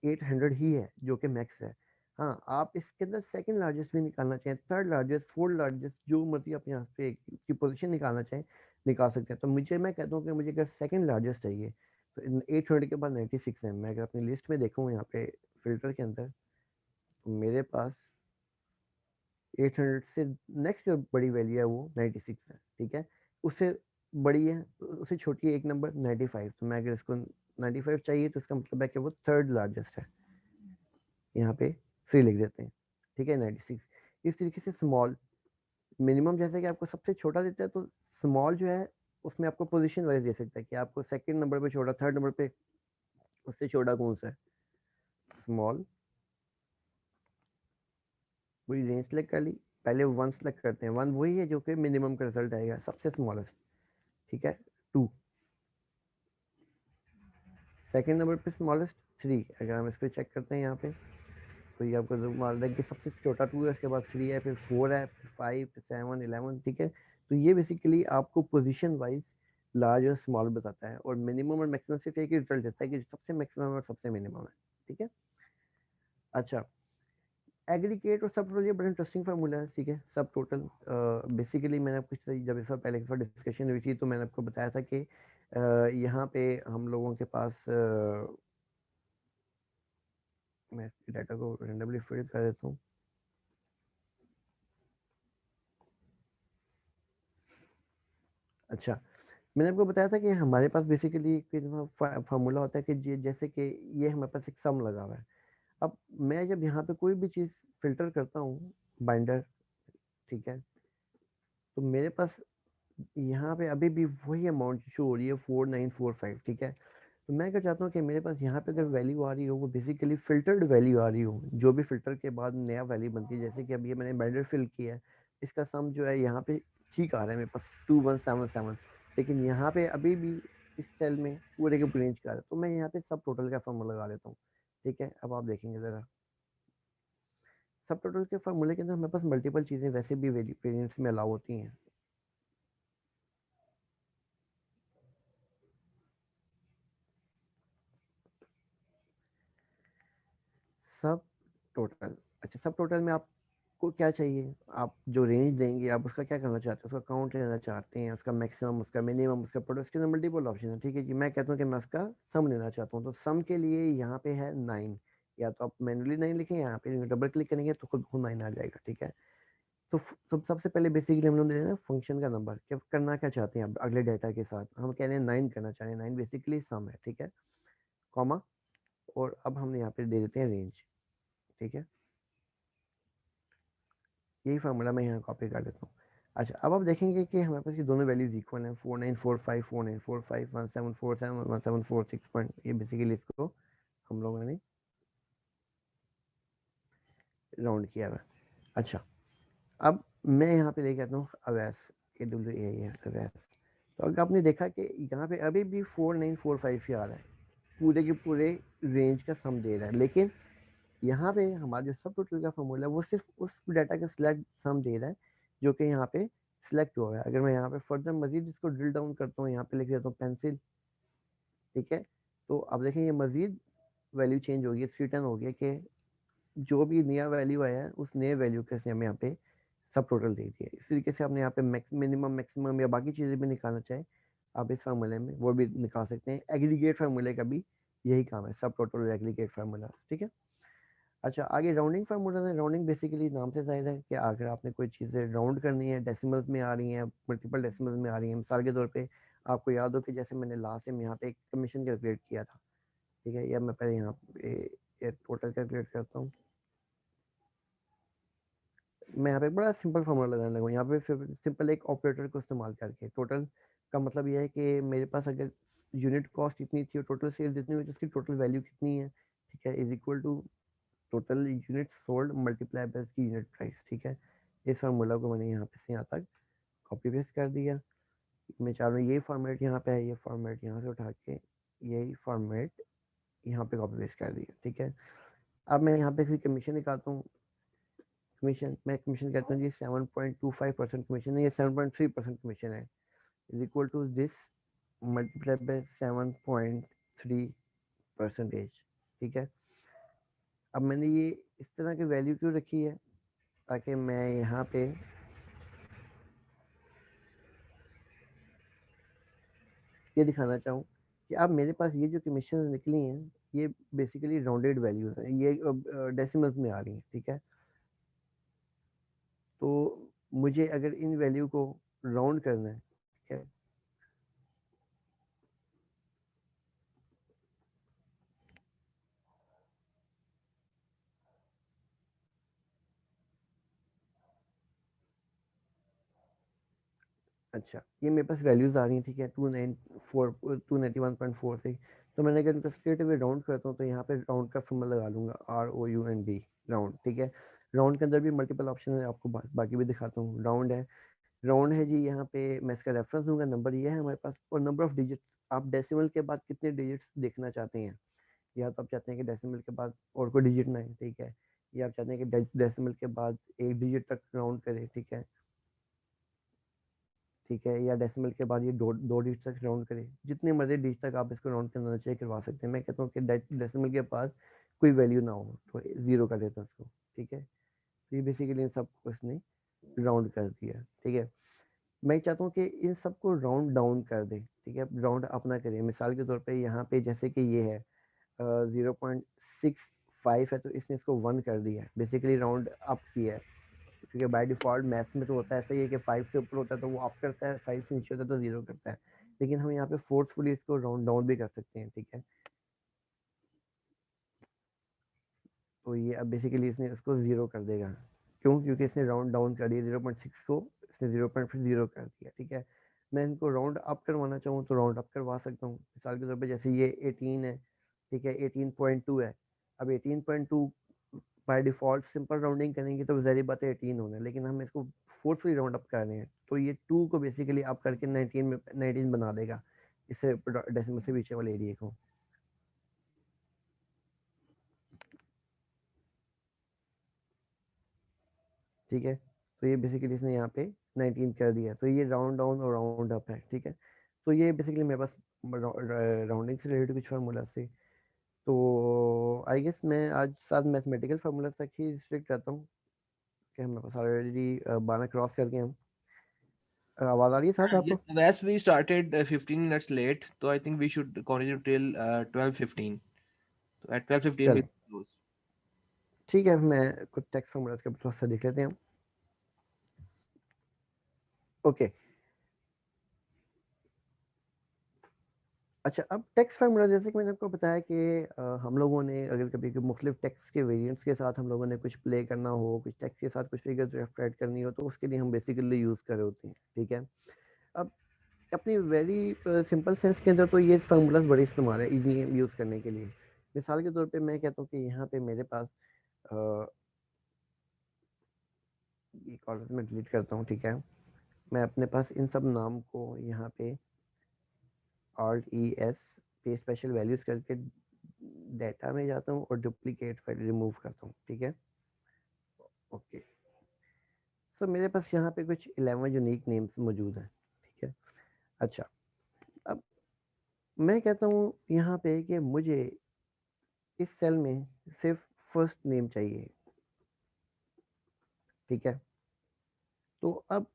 800 ही है, जो कि मैक्स है। हाँ, आप इसके अंदर सेकंड लार्जेस्ट भी निकालना चाहें, थर्ड लार्जेस्ट, फोर्थ लार्जेस्ट, जो मर्जी आप यहाँ पे की पोजीशन निकालना चाहें निकाल सकते हैं। तो मैं कहता हूँ कि मुझे अगर सेकंड लार्जेस्ट चाहिए तो 800 के बाद 96 है। मैं अगर अपनी लिस्ट में देखूँ यहाँ पे फिल्टर के अंदर, तो मेरे पास 800 से नेक्स्ट जो बड़ी वैल्यू है वो 96 है, ठीक है। उससे बड़ी है, उससे छोटी है एक नंबर 95। तो मैं अगर इसको 95 चाहिए तो इसका मतलब है कि वो थर्ड लार्जेस्ट है। यहाँ पे 3 लिख देते हैं, ठीक है, 96। इस तरीके से स्मॉल मिनिमम जैसे कि आपको सबसे छोटा देता है, तो स्मॉल जो है उसमें आपको पोजीशन वाइज दे सकता है कि आपको सेकंड नंबर पे छोटा, थर्ड नंबर पे उससे छोटा कौन सा है। स्मॉल, वही रेंज सेलेक्ट कर ली, पहले 1 सेलेक्ट करते हैं। 1 वही है जो कि मिनिमम का रिजल्ट आएगा, सबसे स्मॉलेस्ट, ठीक है। 2 सेकंड नंबर पे स्मॉलेस्ट, 3। अगर हम इसको चेक करते हैं यहाँ पे, तो ये आपको मान लें कि सबसे छोटा 2 है, उसके बाद 3 है, फिर 4 है, फिर 5, 7, 11, ठीक है। तो ये बेसिकली आपको पोजीशन वाइज लार्ज और स्मॉल बताता है, और मिनिमम और मैक्सिमम सिर्फ एक ही रिजल्ट देता है कि सबसे मैक्सिमम और सबसे मिनिमम है, ठीक है। अच्छा, एग्रीगेट और सब टोटल ये बड़ा इंटरेस्टिंग फार्मूला है, ठीक है। सब टोटल बेसिकली मैंने आपको जब इस बार पहले एक बार डिस्कशन हुई थी तो मैंने आपको बताया था कि यहाँ पे हम लोगों के पास मैं डाटा को रेंडमली फिल कर देता हूँ। अच्छा, मैंने आपको बताया था कि हमारे पास बेसिकली फार्मूला होता है कि जैसे कि ये हमारे पास एक सम लगा हुआ है। अब मैं जब यहाँ पे कोई भी चीज़ फिल्टर करता हूँ बाइंडर, ठीक है, तो मेरे पास यहाँ पे अभी भी वही अमाउंट शो हो रही है 4945, ठीक है। तो मैं क्या चाहता हूँ कि मेरे पास यहाँ पे अगर वैल्यू आ रही हो वो बेसिकली फिल्टर्ड वैल्यू आ रही हो, जो भी फिल्टर के बाद नया वैल्यू बनती है। जैसे कि अभी ये मैंने बाइंडर फिल किया है, इसका सम जो है यहाँ पे ठीक आ रहा है मेरे पास 2177, लेकिन यहाँ पे अभी भी इस सेल में पूरे के पूरे रेंज का आ रहा है। तो मैं यहाँ पे सब टोटल का फॉर्मूला लगा लेता हूँ, ठीक है। अब आप देखेंगे ज़रा, सब टोटल के फार्मूले के अंदर हमारे पास मल्टीपल चीज़ें वैसे भी वेरिएंट्स में अलाउ होती हैं। सब टोटल, अच्छा, सब टोटल में आपको क्या चाहिए? आप जो रेंज देंगे आप उसका क्या करना चाहते हैं? उसका काउंट लेना चाहते हैं, उसका मैक्सिमम, उसका मिनिमम, उसका प्रोडक्ट, उसके अंदर मल्टीपल ऑप्शन है, ठीक है जी। मैं कहता हूँ कि मैं उसका सम लेना चाहता हूँ, तो सम के लिए यहाँ पे है 9। या तो आप मैनुअली 9 लिखें, यहाँ पे डबल क्लिक करेंगे तो खुद को 9 आ जाएगा, ठीक है। तो सबसे पहले बेसिकली हम लोग दे रहे हैं फंक्शन का नंबर, क्या करना क्या चाहते हैं आप अगले डाटा के साथ। हम कह रहे हैं 9 करना चाह रहे हैं, 9 बेसिकली सम है, ठीक है, कॉमा, और अब हम यहाँ पे दे देते हैं रेंज, ठीक है। यही फार्मूला मैं यहाँ कॉपी कर देता हूँ। अच्छा, अब आप देखेंगे कि हमारे पास ये दोनों वैल्यूज इक्वल हैं, 4945, 4945, 1747, 1746 पॉइंट। ये बेसिकली इसको हम लोगों ने राउंड किया हुआ है। अच्छा, अब मैं यहाँ पे लेके आता हूँ अवैस, AWA है अवैस। तो अगर आपने देखा कि यहाँ पे अभी भी 4945 ही आ रहा है, पूरे के पूरे रेंज का सम दे रहा है, लेकिन यहाँ पे हमारा जो सब टोटल का फॉर्मूला है वो सिर्फ उस डाटा का सिलेक्ट सम दे रहा है जो कि यहाँ पे सिलेक्ट हुआ है। अगर मैं यहाँ पे फर्दर मजीद इसको ड्रिल डाउन करता हूँ, यहाँ पे लिख देता हूँ पेंसिल, ठीक है, तो अब देखें ये मजीद वैल्यू चेंज हो गई, 310 हो गया कि जो भी नया वैल्यू आया है उस नए वैल्यू के हमें यहाँ पे सब टोटल दे दिया। इस तरीके से आपने यहाँ पे मिनिमम, मैक्सिमम या बाकी चीज़ें भी निकालना चाहें आप इस फार्मूले में वो भी निकाल सकते हैं। एग्रीगेट फार्मूले का भी यही काम है, सब टोटल एग्रीगेट फार्मूला, ठीक है। अच्छा, आगे राउंडिंग फार्मूला है। राउंडिंग बेसिकली नाम से जाहिर है कि अगर आपने कोई चीज़ें राउंड करनी है, डेसिमल्स में आ रही हैं, मल्टीपल डेसिमल्स में आ रही हैं। मिसाल के तौर पे आपको याद हो कि जैसे मैंने लास्ट टाइम यहाँ पे एक कमीशन कैलकुलेट किया था, ठीक है, या मैं पहले यहाँ पे टोटल कैलकुलेट करता हूँ। मैं यहाँ पे एक बड़ा सिंपल फार्मूला लगाने लगा हूँ। यहाँ पे सिंपल एक ऑपरेटर को इस्तेमाल करके टोटल का मतलब ये है कि मेरे पास अगर यूनिट कॉस्ट इतनी थी और टोटल सेल जितनी हुई तो उसकी टोटल वैल्यू कितनी है, ठीक है, is equal to total unit sold multiply by उसकी यूनिट प्राइस, ठीक है। इस फार्मूला को मैंने यहाँ पे से यहाँ तक कॉपी पेस्ट कर दिया। मैं चाह रहा हूँ ये फॉर्मेट यहाँ पे है, ये फॉर्मेट यहाँ से उठा के यही फॉर्मेट यहाँ पे कॉपी पेस्ट कर दिया, ठीक है। अब मैं यहाँ पे कमीशन निकालता हूँ। कमीशन मैं कमीशन कहता हूँ जी 7.25% कमीशन है, ये 7.3% कमीशन है, is equal to this multiply by 7.3 percentage, ठीक है। अब मैंने ये इस तरह की वैल्यू क्यों रखी है, ताकि मैं यहाँ पे ये दिखाना चाहूँ कि अब मेरे पास ये जो कमीशन निकली हैं ये बेसिकली राउंडेड वैल्यूज हैं, ये डेसिमल्स में आ रही हैं, ठीक है। तो मुझे अगर इन वैल्यू को राउंड करना है, ठीक है, अच्छा ये मेरे पास वैल्यूज आ रही हैं, ठीक है, 291.46। तो मैंने अगर इनको स्ट्रेट अवे राउंड करता हूँ तो यहाँ पे राउंड का फॉर्मूला लगा लूँगा, ROUND, राउंड, ठीक है। राउंड के अंदर भी मल्टीपल ऑप्शन है, आपको बाकी भी दिखाता हूँ। राउंड है, राउंड है जी, यहाँ पे मैं इसका रेफरेंस दूंगा, नंबर ये है हमारे पास, और नंबर ऑफ डिजिट, आप डेसिमल के बाद कितने डिजिट्स देखना चाहते हैं, या तो आप चाहते हैं कि डेसिमल के बाद और कोई डिजिट ना है, ठीक है, या आप चाहते हैं कि डेसिमल के बाद एक डिजिट तक राउंड करें, ठीक है, ठीक है, या डेसिमल के बाद ये दो डिजिट तक राउंड करें, जितने मर्जी डिजिट तक आप इसको राउंड करना चाहिए करवा सकते हैं। मैं कहता हूँ कि डेसिमल के पास कोई वैल्यू ना हो तो जीरो कर देता हूँ उसको, ठीक है। तो ये बेसिकली इन सबको इसने राउंड कर दिया, ठीक है। मैं चाहता हूँ कि इन सबको राउंड डाउन कर दें, ठीक है, राउंड अप ना करें। मिसाल के तौर पे यहाँ पे जैसे कि ये है 0.65 है, तो इसने इसको 1 कर दिया है, बेसिकली राउंड अप किया है, क्योंकि बाय डिफ़ॉल्ट मैथ्स में तो होता है ऐसा ही है कि 5 से ऊपर होता है तो वो अप करता है, 5 से नीचे होता है तो 0 करता है। लेकिन हम यहाँ पे फोर्सफुली इसको राउंड डाउन भी कर सकते हैं, ठीक है। तो ये अब बेसिकली इसने उसको 0 कर देगा, क्यों, क्योंकि इसने राउंड डाउन कर दिया 0.6 को, इसने 0.0 कर दिया, ठीक है। मैं इनको राउंड अप करवाना चाहूँ तो राउंड अप करवा सकता हूँ। मिसाल के तौर पे जैसे ये 18 है, ठीक है, 18.2 है। अब 18.2 बाय डिफ़ॉल्ट सिंपल राउंडिंग करेंगे तो ज़ाहिर बात है 18 होना है, लेकिन हम इसको फोर्सफुली राउंड अप कर रहे हैं तो ये 2 को बेसिकली अप करके 19 में 19 बना देगा, इससे डेसिमल से पीछे वाले एरिया को, ठीक है। तो ये बेसिकली इसने यहाँ पे 19 कर दिया, तो ये राउंड डाउन और राउंड अप है, ठीक है। तो ये बेसिकली मेरे पास राउंडिंग से रिलेटेड कुछ फार्मूला थे। तो आई गेस मैं आज साथ मैथमेटिकल फार्मूलाज तक ही रिस्ट्रिक्ट रहता हूँ, कि हमारे पास ऑलरेडी 12 क्रॉस करके हम, आवाज़ आ रही है साथ
Yes,
आपको?
as we started 15 minutes late, so I think we should continue till 12:15. So at 12:15 we
चलें,
close.
ठीक है, मैं कुछ टेक्स्ट फार्मूलाज का थोड़ा सा देख लेते हैं हम। ओके, अच्छा, अब टेक्स्ट फार्मूला जैसे कि मैंने आपको बताया कि हम लोगों ने अगर कभी मुख्तलिफ टेक्स्ट के वेरिएंट्स के साथ हम लोगों ने कुछ प्ले करना हो, कुछ टेक्स्ट के साथ कुछ फिगर्स ऐड करनी हो, तो उसके लिए हम बेसिकली यूज़ कर रहे होते हैं, ठीक है। अब अपनी वेरी सिंपल सेंस के अंदर तो ये फार्मूलाज बड़े इस्तेमाल है इजी यूज़ करने के लिए। मिसाल के तौर पे मैं कहता हूँ कि यहाँ पे मेरे पास अ, ये कॉलम में डिलीट करता हूँ, ठीक है। मैं अपने पास इन सब नाम को यहाँ पे Alt+E+S पे स्पेशल वैल्यूज़ करके डाटा में जाता हूँ और डुप्लीकेट फाइल रिमूव करता हूँ, ठीक है। ओके, सो मेरे पास यहाँ पे कुछ 11 यूनिक नेम्स मौजूद हैं, ठीक है। अच्छा, अब मैं कहता हूँ यहाँ पे कि मुझे इस सेल में सिर्फ फर्स्ट नेम चाहिए, ठीक है। तो अब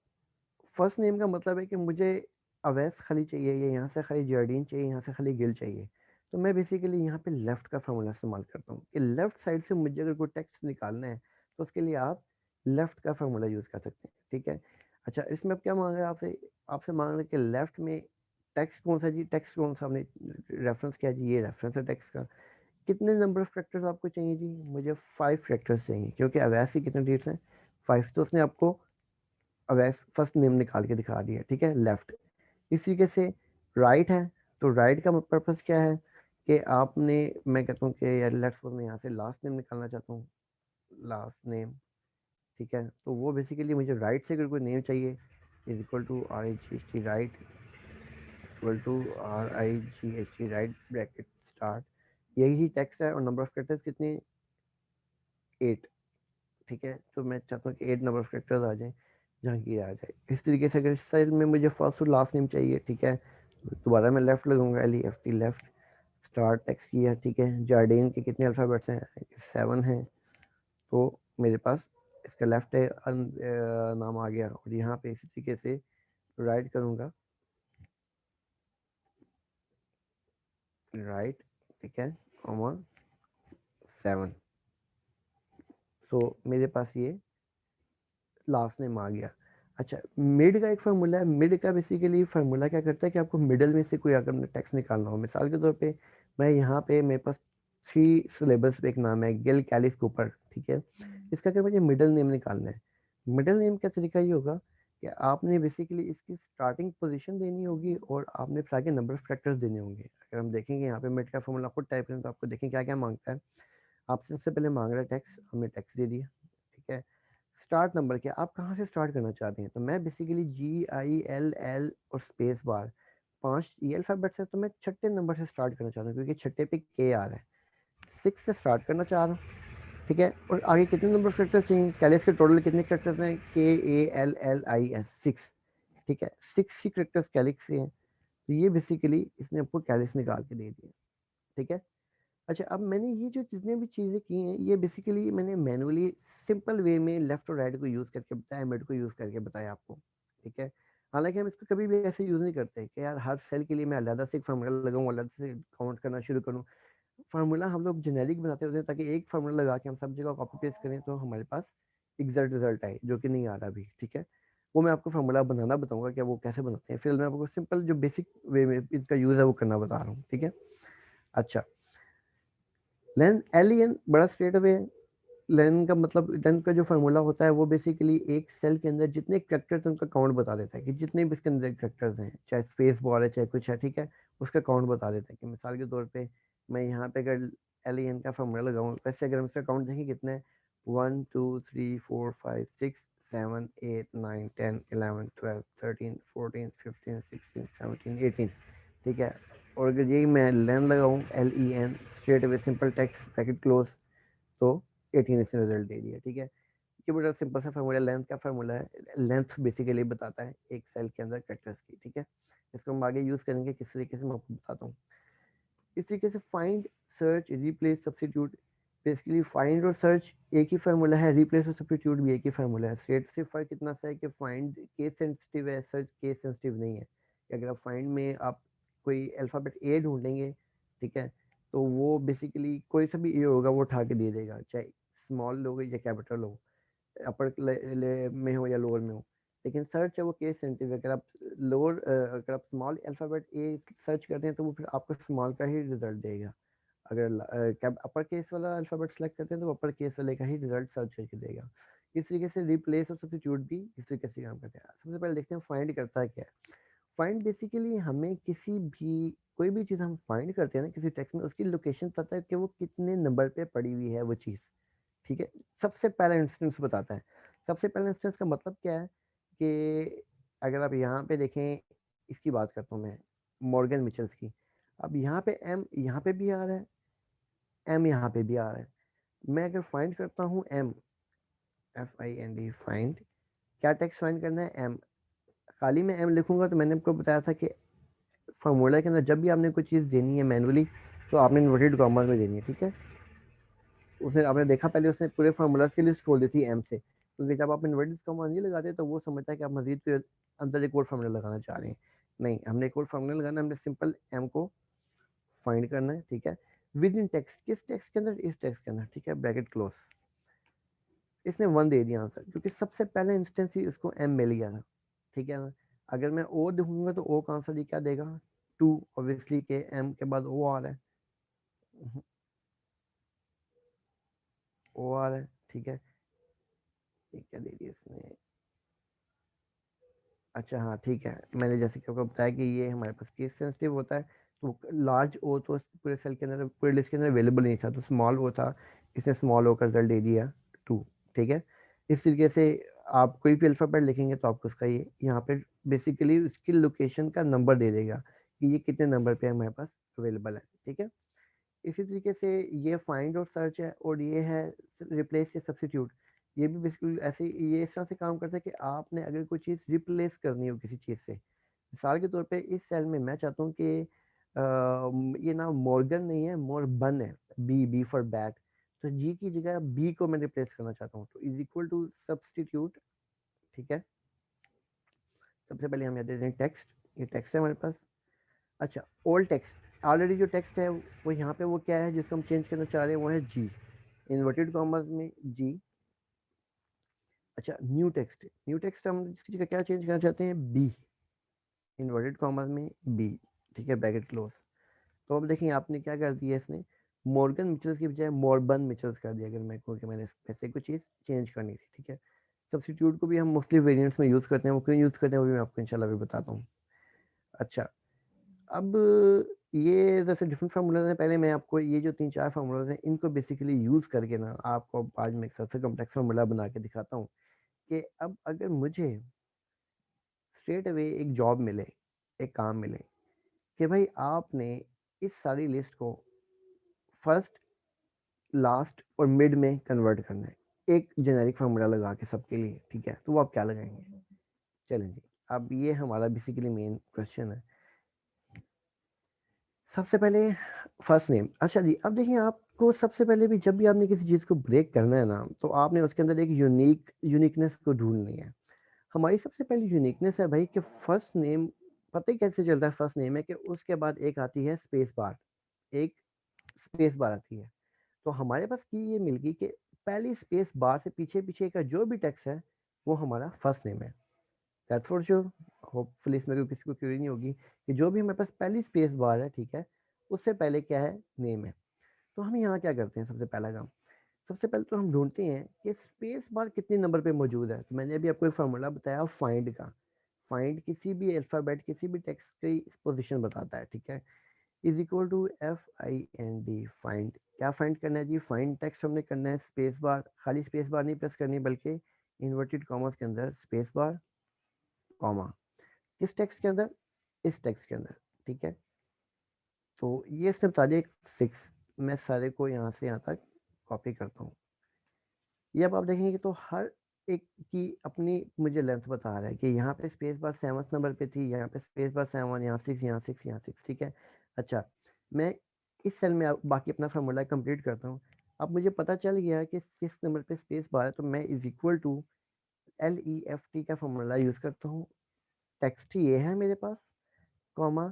फर्स्ट नेम का मतलब है कि मुझे अवैस खाली चाहिए, या यहाँ से खाली जर्डीन चाहिए, यहाँ से खाली गिल चाहिए। तो मैं बेसिकली यहाँ पे लेफ़्ट का फार्मूला इस्तेमाल करता हूँ कि लेफ़्ट साइड से मुझे अगर कोई टेक्स्ट निकालना है तो उसके लिए आप लेफ़्ट का फार्मूला यूज़ कर सकते हैं, ठीक है। अच्छा, इसमें अब क्या मांग रहा है आपसे, आपसे मांग रहा है कि लेफ़्ट में टेक्स्ट कौन सा जी, टेक्स्ट कौन सा आपने रेफरेंस किया जी, ये रेफरेंस है टेक्स्ट का। कितने नंबर ऑफ फैक्टर्स आपको चाहिए जी, मुझे 5 फैक्टर्स चाहिए, क्योंकि अवैस की कितने डिजिट्स हैं, 5 तो उसने आपको फर्स्ट नेम निकाल के दिखा दिया, ठीक है, लेफ्ट। इस तरीके से राइट है, तो राइट का पर्पस क्या है कि आपने, मैं कहता हूँ कि यार लेट्स सपोज मैं यहाँ से लास्ट नेम निकालना चाहता हूँ, लास्ट नेम, ठीक है, तो वो बेसिकली मुझे राइट से अगर कोई नेम चाहिए is equal to RIGHT right, equal to RIGHT right bracket start, यही टेक्स्ट है और नंबर ऑफ कैरेक्टर्स कितने, 8, ठीक है। तो मैं चाहता हूँ कि 8 नंबर ऑफ कैरेक्टर्स आ जाएं, जहांगीर आ जाए। इस तरीके से अगर इस साइड में मुझे फर्स्ट और लास्ट नेम चाहिए, ठीक है, दोबारा मैं लेफ्ट लगाऊंगा, LEFT लेफ्ट, स्टार्ट टेक्स्ट किया, ठीक है। जार्डीन के कितने अल्फ़ाबेट्स हैं, 7 हैं, तो मेरे पास इसका लेफ्ट है नाम आ गया, और यहाँ पे इसी तरीके से राइट करूँगा, राइट, ठीक है, 7, तो मेरे पास ये लास्ट नेम आ गया। अच्छा, मिड का एक फार्मूला है। मिड का बेसिकली फार्मूला क्या करता है कि आपको मिडल में से कोई अगर टेक्स्ट निकालना हो, मिसाल के तौर पे मैं यहाँ पे मेरे पास 3 सिलेबस पे एक नाम है गिल कैलिस कूपर, ठीक है। इसका क्या मुझे मिडल नेम निकालना है। मिडल नेम का तरीका ये होगा कि आपने बेसिकली इसकी स्टार्टिंग पोजीशन देनी होगी और आपने फिर आगे नंबर ऑफ फैक्टर्स देने होंगे। अगर हम देखेंगे यहाँ पे मिड का फार्मूला खुद टाइप करें तो आपको देखें क्या क्या मांगता है। आपसे सबसे पहले मांग रहा है टेक्स्ट, हमने टेक्स्ट दे दिया, ठीक है। स्टार्ट नंबर क्या, आप कहाँ से स्टार्ट करना चाहते हैं, तो मैं बेसिकली GILL और स्पेस बार 5 ये अल्फ़ाबेट्स है, तो मैं छठे नंबर से स्टार्ट करना चाहता हूँ क्योंकि छठे पे K आ रहा है, 6 से स्टार्ट करना चाह रहा हूँ, ठीक है। और आगे कितने नंबर करेक्टर्स चाहिए, कैलिस के टोटल कितने करेक्टर्स हैं, KALLIS 6, ठीक है, 6 ही करेक्टर्स कैलिस से हैं, तो ये बेसिकली इसने आपको कैलिस निकाल के दे दिया, ठीक है। अच्छा, अब मैंने ये जो जितने भी चीज़ें की हैं ये बेसिकली मैंने मैनुअली सिंपल वे में लेफ्ट और राइट को यूज़ करके बताया, मिड को यूज़ करके बताया आपको, ठीक है। हालांकि हम इसको कभी भी ऐसे यूज़ नहीं करते कि यार हर सेल के लिए मैं अलग से एक फार्मूला लगाऊँ, अलग से काउंट करना शुरू करूँ। फार्मूला हम लोग जेनेरिक बनाते होते हैं ताकि एक फार्मूला लगा के हम सब जगह कॉपी पेस्ट करें तो हमारे पास एग्जैक्ट रिजल्ट आए, जो कि नहीं आ रहा अभी, ठीक है। वो मैं आपको फार्मूला बनाना बताऊंगा कि वो कैसे बनाते हैं, फिर मैं आपको सिंपल जो बेसिक वे में इसका यूज़ है वो करना बता रहा हूँ, ठीक है। अच्छा, लेन LEN बड़ा स्ट्रेट अवे है। लेन का मतलब, लेन का जो फार्मूला होता है वो बेसिकली एक सेल के अंदर जितने करेक्टर्स हैं उनका काउंट बता देता है कि जितने भी इसके अंदर करेक्टर्स हैं, चाहे स्पेस बार है चाहे कुछ है, ठीक है, उसका काउंट बता देता है। कि मिसाल के तौर पे मैं यहाँ पे अगर LEN का फार्मूला लगाऊँ, वैसे अगर हम इसका काउंट देखें कितने हैं, 1 2 3 4 5 6 7 8 9 10 11 12 13 14 15 16 17 18, ठीक है। और अगर यही मैं लेन लगाऊँ, LEN straight away simple text bracket close, तो 18 इसने रिजल्ट दे दिया, ठीक है। ये बड़ा सिंपल सा फार्मूला, लेंथ का फार्मूला है। लेंथ बेसिकली बताता है एक सेल के अंदर कैरेक्टर्स की, ठीक है। इसको हम आगे यूज़ करेंगे किस तरीके से, मैं आपको बताता हूँ। इस तरीके से find, search, replace, substitute, basically find और सर्च एक ही फार्मूला है, रिप्लेस और सब्स्टिट्यूट भी एक ही फार्मूला है। सिर्फ फ़र्क इतना सा है कि फाइंड केस सेंसिटिव है, सर्च केस सेंसिटिव नहीं है। कि अगर आप फाइंड में आप कोई अल्फ़ाबेट ए ढूंढेंगे, ठीक है, तो वो बेसिकली कोई सा भी ए होगा वो उठा के दे देगा, चाहे स्मॉल हो या कैपिटल हो, अपर में हो या लोअर में हो। लेकिन सर्च है वो केस सेंसिटिव है। अगर आप स्मॉल अल्फ़ाबेट ए सर्च करते हैं तो वो फिर आपको स्मॉल का ही रिजल्ट देगा। अगर अपर केस वाला अल्फ़ाबेट सेलेक्ट करते हैं तो अपर केस वाले का ही रिजल्ट सर्च करके देगा। इस तरीके से रिप्लेस और सब्स्टिट्यूट भी इस तरीके से काम करते हैं। सबसे पहले देखते हैं फाइंड करता है क्या है। फाइंड बेसिकली हमें किसी भी कोई भी चीज़ हम फाइंड करते हैं ना किसी टेक्स्ट में, उसकी लोकेशन बताता है कि वो कितने नंबर पे पड़ी हुई है वो चीज़, ठीक है। सबसे पहला इंस्टेंस बताता है। सबसे पहला इंस्टेंस का मतलब क्या है कि अगर आप यहाँ पे देखें, इसकी बात करता हूँ मैं, मॉर्गन मिचेल्स की। अब यहाँ पे एम यहाँ पे भी आ रहा है, एम यहाँ पे भी आ रहा है। मैं अगर फाइंड करता हूँ एम, FIND फाइंड, क्या टेक्स्ट फाइंड करना है, एम। खाली मैं एम लिखूंगा तो मैंने आपको बताया था कि फार्मूला के अंदर जब भी आपने कोई चीज़ देनी है मैनुअली तो आपने इन्वर्टेड कॉमर्स में देनी है, ठीक है। उसने, आपने देखा पहले उसने पूरे फार्मूलाज की लिस्ट खोल दी थी एम से, क्योंकि जब आप इन्वर्टेड कॉमर्स नहीं लगाते तो वो समझता है कि आप मजीद के अंदर एक और फार्मूला लगाना चाह रहे हैं। नहीं, हमने एक और फार्मूला लगाना, हमने सिंपल एम को फाइंड करना है, ठीक है। विद इन टेक्स्ट, किस टेक्स्ट के अंदर, इस टेक्स्ट के अंदर, ठीक है, ब्रैकेट क्लोज। इसने 1 दे दिया आंसर क्योंकि सबसे पहले इंस्टेंस ही उसको एम मिल गया था, ठीक है ना। अगर मैं ओ देखूंगा तो ओ का आंसर ये क्या देगा, 2, ऑब्वियसली के एम के बाद ओ आ रहा है, ओ आ रहा है, ठीक है। ये क्या दे दिया इसने? अच्छा हाँ ठीक है, मैंने जैसे कि आपको बताया कि ये हमारे पास केस सेंसिटिव होता है, तो लार्ज ओ तो पूरे सेल के अंदर, पूरे लिस्ट के अंदर अवेलेबल नहीं था, तो स्मॉल ओ था, इसने स्मॉल ओ का रिजल्ट दे दिया 2। ठीक है, इस तरीके से आप कोई भी अल्फ़ाबेट लिखेंगे तो आपको उसका ये यहाँ पे बेसिकली उसकी लोकेशन का नंबर दे देगा कि ये कितने नंबर पे हमारे पास अवेलेबल है। ठीक है, इसी तरीके से ये फाइंड और सर्च है, और ये है रिप्लेस या सब्स्टिट्यूट। ये भी बेसिकली ऐसे ये इस तरह से काम करता है कि आपने अगर कोई चीज़ रिप्लेस करनी हो किसी चीज़ से, मिसाल के तौर पे इस सेल में मैं चाहता हूँ कि ये नाम मॉर्गन नहीं है, मोरबन है, बी फॉर बैट, तो जी की जगह बी को मैं रिप्लेस करना चाहता हूँ, तो इज इक्वल टू सब्स्टिट्यूट। ठीक है, सबसे पहले हम यहाँ दे दें टेक्स्ट, ये टेक्स्ट है हमारे पास। अच्छा, ओल्ड टेक्स्ट, ऑलरेडी जो टेक्स्ट है वो यहाँ पे वो क्या है जिसको हम चेंज करना चाह रहे हैं, वो है जी, इन्वर्टेड कॉमर्स में जी। अच्छा, न्यू टेक्स्ट, न्यू टेक्स्ट हम इसकी जगह क्या चेंज करना चाहते हैं, बी, इन्वर्टेड कॉमर्स में बी। ठीक है, ब्रैकेट क्लोज। तो अब देखिए आपने क्या कर दिया, इसने मॉर्गन मिचल्स की बजाय मॉर्बन मिचल्स कर दिया, अगर मैं कहूँ कि मैंने ऐसे कोई चीज़ चेंज करनी थी। ठीक है, सब्स्टिट्यूट को भी हम मोस्टली वेरिएंट्स में यूज़ करते हैं, वो क्यों यूज़ करते हैं वो भी मैं आपको इंशाल्लाह भी बताता हूँ। अच्छा, अब ये जैसे डिफरेंट फार्मूलाज हैं, पहले मैं आपको ये जो 3-4 फार्मूलाज हैं इनको बेसिकली यूज़ करके ना आपको आज मैं एक सबसे कॉम्प्लेक्स फार्मूला बना के दिखाता हूँ कि अब अगर मुझे स्ट्रेट अवे एक जॉब मिले, एक काम मिले कि भाई आपने इस सारी लिस्ट को फर्स्ट, लास्ट और मिड में कन्वर्ट करना है, एक जेनेरिक फार्मूला लगा के सबके लिए। ठीक है, तो वो आप क्या लगाएंगे? चलें जी, अब ये हमारा बेसिकली मेन क्वेश्चन है। सबसे पहले फर्स्ट नेम। अच्छा जी, अब देखिए आपको सबसे पहले भी जब भी आपने किसी चीज़ को ब्रेक करना है ना, तो आपने उसके अंदर एक यूनिकनेस को ढूंढनी है। हमारी सबसे पहली यूनिकनेस है भाई कि फर्स्ट नेम, पता ही कैसे चलता है फर्स्ट नेम है कि उसके बाद एक आती है स्पेस बार, एक स्पेस बार आती है। तो हमारे पास की ये मिल गई कि पहली स्पेस बार से पीछे पीछे का जो भी टेक्स्ट है वो हमारा फर्स्ट नेम है। दैट्स फॉर श्योर, होपफुली इसमें कोई किसी को क्वेरी नहीं होगी कि जो भी हमारे पास पहली स्पेस बार है, ठीक है, उससे पहले क्या है, नेम है। तो हम यहाँ क्या करते हैं, सबसे पहला काम, सबसे पहले तो हम ढूंढते हैं कि स्पेस बार कितने नंबर पे मौजूद है। तो मैंने अभी आपको एक फार्मूला बताया फाइंड का, फाइंड किसी भी अल्फ़ाबेट किसी भी टेक्स्ट की पोजीशन बताता है। ठीक है, is equal to FIND, find. क्या फाइंड करना है जी, फाइंड टेक्स्ट हमने करना है स्पेस बार, खाली स्पेस बार नहीं प्रेस करनी बल्कि इन्वर्टेड कॉमर्स के अंदर स्पेस बार कॉमा, किस टेक्स्ट के अंदर, इस टेक्स्ट के अंदर। ठीक है, तो ये इसने बता दिया 6, मैं सारे को यहाँ से यहाँ तक कॉपी करता हूँ। ये अब आप देखेंगे तो हर एक की अपनी मुझे लेंथ बता रहा है कि यहाँ पे स्पेस बार 7 नंबर पे थी, यहाँ पे स्पेस बार 7, यहाँ 6, यहाँ 6, यहाँ 6। ठीक है, अच्छा, मैं इस सेल में बाकी अपना फार्मूला कंप्लीट करता हूँ। अब मुझे पता चल गया कि 6 नंबर पे स्पेस बार है, तो मैं इज इक्वल टू LEFT का फार्मूला यूज़ करता हूँ। टेक्स्ट ये है मेरे पास, कॉमा,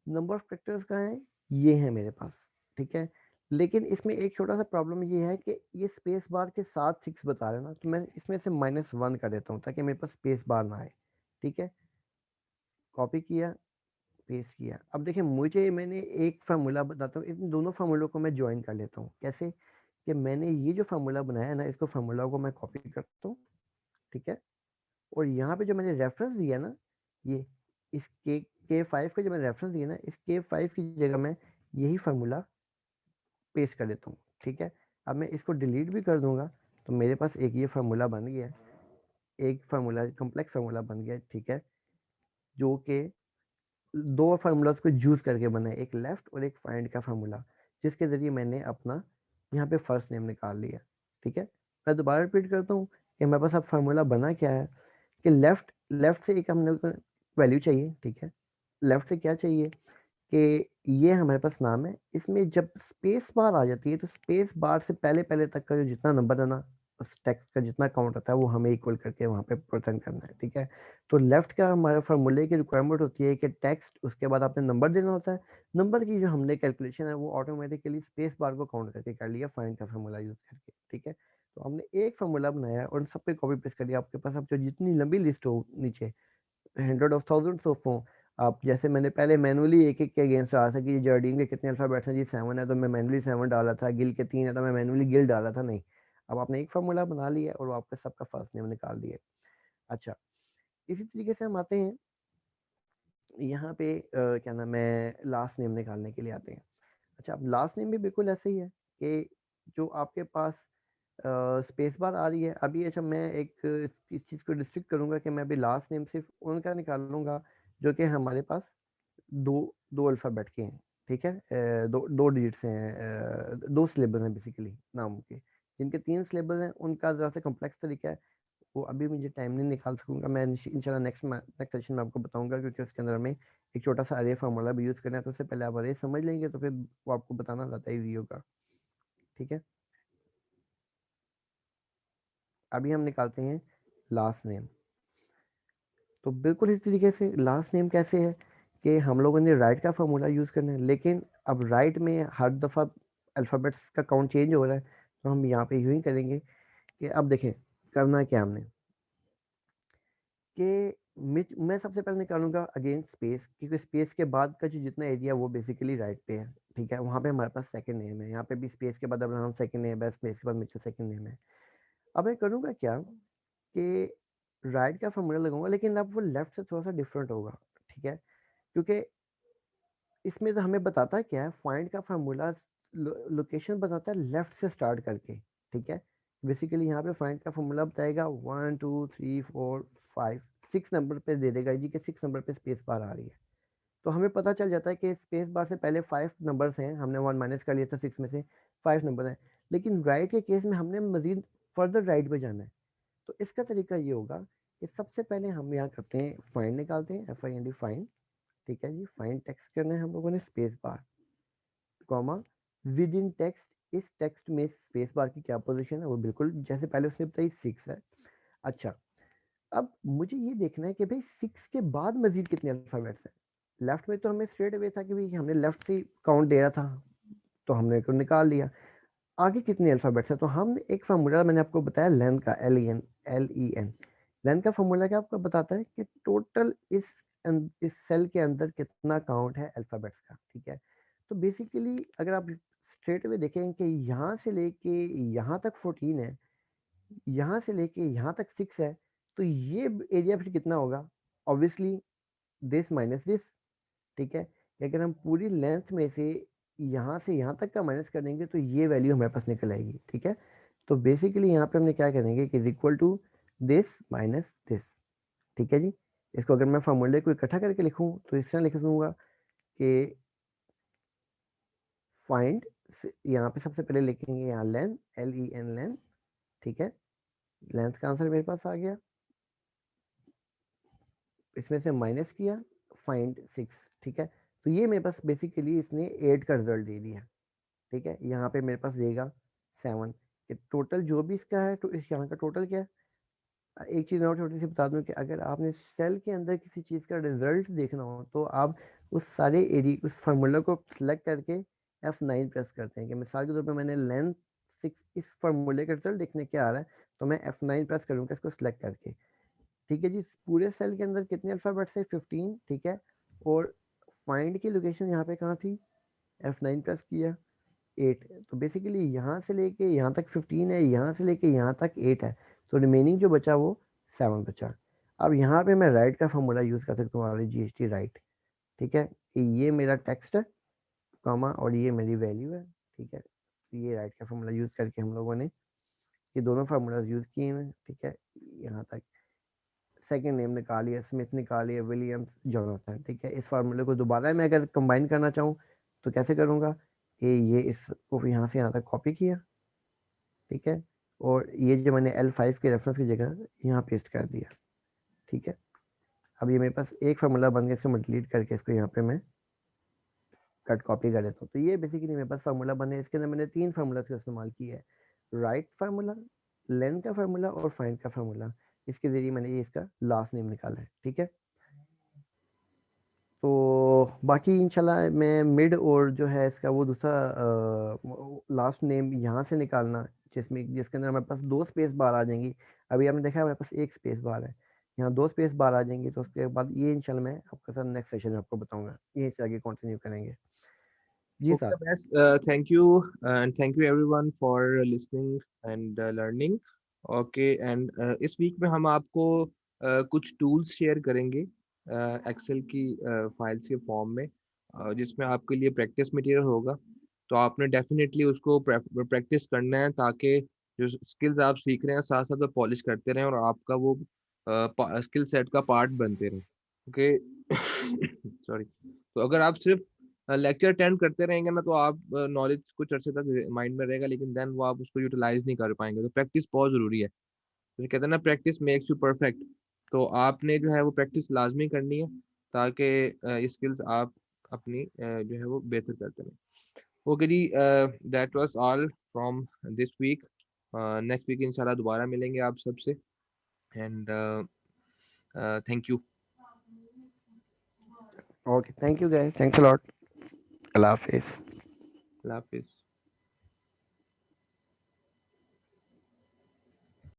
नंबर ऑफ कैरेक्टर्स कहाँ है, ये है मेरे पास। ठीक है, लेकिन इसमें एक छोटा सा प्रॉब्लम ये है कि ये स्पेस बार के साथ 6 बता रहे हैं ना, तो मैं इसमें से -1 कर देता हूँ ताकि मेरे पास स्पेस बार ना आए। ठीक है, कॉपी किया, पेस्ट किया। अब देखिए मुझे, मैंने एक फार्मूला बताता हूँ, इन दोनों फार्मूलों को मैं ज्वाइन कर लेता हूँ। कैसे कि मैंने ये जो फार्मूला बनाया है ना, इसको फार्मूला को मैं कॉपी करता हूँ। ठीक है, और यहाँ पे जो मैंने रेफरेंस दिया ना, ये इस K5 का जो मैंने रेफरेंस दिया ना, इस K5 की जगह मैं यही फार्मूला पेस्ट कर देता हूँ। ठीक है, अब मैं इसको डिलीट भी कर दूंगा तो मेरे पास एक ये फार्मूला बन गया, एक फार्मूला कॉम्प्लेक्स फार्मूला बन गया। ठीक है, जो कि दो फार्मूलाज को यूज़ करके बना है, एक लेफ्ट और एक फाइंड का फार्मूला, जिसके ज़रिए मैंने अपना यहाँ पे फर्स्ट नेम निकाल लिया। ठीक है, मैं दोबारा रिपीट करता हूँ कि मेरे पास अब फार्मूला बना क्या है कि लेफ्ट लेफ्ट से एक हमने वैल्यू चाहिए। ठीक है, लेफ्ट से क्या चाहिए कि ये हमारे पास नाम है, इसमें जब स्पेस बार आ जाती है तो स्पेस बार से पहले पहले तक का जो जितना नंबर है ना, उस टेक्स्ट का जितना काउंट होता है वो हमें इक्वल करके वहाँ पे प्रेजेंट करना है। ठीक है, तो लेफ्ट का हमारे फार्मूले की रिक्वायरमेंट होती है कि टेक्स्ट, उसके बाद आपने नंबर देना होता है, नंबर की जो हमने कैलकुलेशन है वो ऑटोमेटिकली स्पेस बार को काउंट करके कर लिया फाइंड का फार्मूला यूज़ करके। ठीक है, तो हमने एक फार्मूला बनाया और सब पे कॉपी पेस्ट कर लिया। आपके पास अब जो जितनी लंबी लिस्ट हो नीचे, हंड्रेड ऑफ थाउजेंड्स ऑफ हों, आप जैसे मैंने पहले मैनुअली एक एक के अगेंस्ट डाला था कि जर्डीन के कितने अल्फ़ाबेट्स हैं जी, 7 है तो मैं मैनुअली 7 डाला था, गिल के 3 है तो मैं मैनुअली गिल डाला था, नहीं, अब आपने एक फार्मूला बना लिया और वो आपका सबका फर्स्ट नेम निकाल दिया। अच्छा, इसी तरीके से हम आते हैं यहाँ पे क्या नाम है, लास्ट नेम निकालने के लिए आते हैं। अच्छा, अब लास्ट नेम भी बिल्कुल ऐसे ही है कि जो आपके पास स्पेस बार आ रही है अभी। अच्छा, मैं एक इस चीज़ को डिस्ट्रिक्ट करूँगा कि मैं अभी लास्ट नेम सिर्फ उनका निकालूंगा जो कि हमारे पास दो दो अल्फ़ाबेट के हैं, ठीक है। दो दो डिजिट्स हैं, दो सिलेबल हैं बेसिकली नाम के। जिनके 3 सिलेबल हैं उनका ज़रा सा कॉम्प्लेक्स तरीका है, वो अभी मुझे टाइम नहीं निकाल सकूँगा। मैं इंशाल्लाह नेक्स्ट सेशन में आपको बताऊँगा, क्योंकि उसके अंदर हमें एक छोटा सा अरे फार्मूला भी यूज़ करना है। तो उससे पहले आप अरे समझ लेंगे तो फिर वो आपको बताना ज़्यादा ईज़ी होगा, ठीक है। अभी हम निकालते हैं लास्ट नेम। तो बिल्कुल इस तरीके से लास्ट नेम कैसे है कि हम लोगों ने राइट का फार्मूला यूज़ करना है, लेकिन अब राइट में हर दफ़ा अल्फ़ाबेट्स का काउंट चेंज हो रहा है। तो हम यहाँ पे यूँ ही करेंगे कि अब देखें करना क्या हमने कि मैं सबसे पहले निकालूंगा अगेन स्पेस, क्योंकि स्पेस के बाद का जो जितना एरिया वो बेसिकली राइट पे है, ठीक है। वहाँ पे हमारे पास सेकंड नेम है, यहाँ पे भी स्पेस के बाद अब हम सेकंड नेम है, स्पेस के बाद नीचे सेकंड नेम है। अब मैं करूँगा क्या कि राइट का फॉर्मूला लगाऊंगा, लेकिन अब वो लेफ्ट से थोड़ा सा डिफरेंट होगा, ठीक है। क्योंकि इसमें तो हमें बताता है क्या है, फाइंड का फार्मूला लोकेशन बताता है लेफ्ट से स्टार्ट करके, ठीक है। बेसिकली यहाँ पे फाइंड का फार्मूला बताएगा 1 2 3 4 5 6 नंबर पे दे देगा जी कि 6 नंबर पे स्पेस बार आ रही है। तो हमें पता चल जाता है कि स्पेस बार से पहले 5 नंबर्स हैं, हमने 1 माइनस कर लिया था 6 में से, 5 नंबर हैं। लेकिन राइट के केस में हमने मजीद फर्दर राइट पे जाना है। तो इसका तरीका ये होगा कि सबसे पहले हम यहाँ करते हैं फाइंड निकालते हैं, FIND फाइंड, ठीक है जी। फाइंड टेक्स्ट करना है हम लोगों ने space bar comma with in text. इस टेक्स्ट में स्पेस बार की क्या पोजीशन है, वो बिल्कुल जैसे पहले उसने बताई 6 है। अच्छा, अब मुझे ये देखना है कि भाई 6 के बाद मजीद कितने अल्फाबेट्स हैं। लेफ्ट में तो हमें स्ट्रेट अवे था कि भाई हमने लेफ्ट से काउंट दे रहा था, तो हमने को निकाल लिया। आगे कितने अल्फाबेट्स हैं, तो हम एक फार्मूला मैंने आपको बताया लेंथ का, LEN। लेंथ का फार्मूला क्या आपको बताता है कि टोटल इस सेल के अंदर कितना काउंट है अल्फाबेट्स का, ठीक है। तो बेसिकली अगर आप स्ट्रेट अवे देखें कि यहाँ से लेके यहाँ तक 14 है, यहाँ से लेके यहाँ तक 6 है, तो ये एरिया फिर कितना होगा, ऑब्वियसली दिस माइनस दिस, ठीक है। अगर हम पूरी लेंथ में से यहाँ तक का माइनस कर देंगे तो ये वैल्यू हमारे पास निकल आएगी, ठीक है। तो बेसिकली यहाँ पे हमने क्या करेंगे कि is equal to this minus this, ठीक है जी। इसको अगर मैं फार्मूले को इकट्ठा करके लिखूँ तो इस तरह लिख दूंगा कि फाइंड, यहाँ पे सबसे पहले लिखेंगे यहाँ लेंथ, LEN लेंथ, ठीक है। लेंथ का आंसर मेरे पास आ गया, इसमें से माइनस किया, फाइंड 6, ठीक है। तो ये मेरे पास बेसिकली इसने 8 का रिजल्ट दे दिया, ठीक है। यहाँ पे मेरे पास देगा 7 कि टोटल जो भी इसका है, तो इस यहाँ का टोटल क्या है। एक चीज़ और छोटी सी बता दूं कि अगर आपने सेल के अंदर किसी चीज़ का रिजल्ट देखना हो तो आप उस सारे एरिया उस फार्मूला को सिलेक्ट करके F9 प्रेस करते हैं। कि मिसाल के तौर पे मैंने लेंथ 6 इस फार्मूले का रिजल्ट देखने क्या आ रहा है, तो मैं F9 प्रेस करूँगा इसको सिलेक्ट करके, ठीक है जी। पूरे सेल के अंदर कितने अल्फ़ाबेट्स है, 15, ठीक है। और फाइंड की लोकेशन यहाँ पे कहाँ थी, F9 प्रेस किया, 8। तो बेसिकली यहाँ से लेके यहाँ तक 15 है, यहाँ से लेके यहाँ तक 8 है, तो रिमेनिंग जो बचा वो 7 बचा। अब यहाँ पे मैं राइट का फॉर्मूला यूज़ कर सकता हूँ, RGST राइट, ठीक है। कि ये मेरा टेक्स्ट है कॉमा और ये मेरी वैल्यू है, ठीक है। तो ये राइट का फॉर्मूला यूज़ करके हम लोगों ने ये दोनों फार्मूलाज यूज़ किए हैं, ठीक है। यहाँ तक सेकेंड नेम निकालिए, स्मिथ निकालिए, विलियम्स, जोनाथन, ठीक है। इस फार्मूले को दोबारा मैं अगर कंबाइन करना चाहूँ तो कैसे करूँगा कि ये इसको यहाँ से यहाँ तक कॉपी किया, ठीक है। और ये जो मैंने L5 के रेफरेंस की जगह यहाँ पेस्ट कर दिया, ठीक है। अब ये मेरे पास एक फार्मूला बन गया, इसको मैं डिलीट करके इसको यहाँ पे मैं कट कॉपी कर देता हूँ। तो ये बेसिकली मेरे पास फार्मूला बने, इसके अंदर मैंने 3 फार्मूलाज का इस्तेमाल किया है, राइट फार्मूला, लेंथ का फार्मूला और फाइंड का फार्मूला। इसके ज़रिए मैंने ये इसका लास्ट नेम निकाला है, ठीक है। तो बाकी इंशाल्लाह मैं मिड और जो है इसका वो दूसरा लास्ट नेम यहाँ से निकालना, जिसके अंदर हमारे पास 2 स्पेस बार आ जाएंगी। अभी आपने देखा हमारे पास 1 स्पेस बार है, यहाँ 2 स्पेस बार आ जाएंगी। तो उसके बाद ये इंशाल्लाह मैं आपके साथ नेक्स्ट सेशन में आपको बताऊंगा, ये इससे आगे कंटिन्यू करेंगे। जी
Okay,
साहब।
best. Thank you and thank you everyone for listening and learning. Okay, and इस वीक में हम आपको कुछ टूल्स शेयर करेंगे एक्सेल की फाइल्स के फॉर्म में, जिसमें आपके लिए प्रैक्टिस मटेरियल होगा। तो आपने डेफिनेटली उसको प्रैक्टिस करना है, ताकि जो स्किल्स आप सीख रहे हैं साथ साथ वो पॉलिश करते रहें और आपका वो स्किल सेट का पार्ट बनते रहें। Okay sorry. तो अगर आप सिर्फ लेक्चर अटेंड करते रहेंगे ना, तो आप नॉलेज कुछ अरसे तक माइंड में रहेगा, लेकिन देन वो आप उसको यूटिलाइज नहीं कर पाएंगे। तो प्रैक्टिस बहुत जरूरी है। तो कहते हैं ना, प्रैक्टिस मेक्स यू परफेक्ट। तो आपने जो है वो प्रैक्टिस लाजमी करनी है, ताकि स्किल्स आप अपनी जो है वो बेहतर करते रहें। ओके जी, that was all from this week. Next week इंशाल्लाह दोबारा मिलेंगे आप सबसे। And thank you.
Okay, thank you guys, thanks a lot. अल्लाह हाफिज़।
अल्लाह हाफिज़।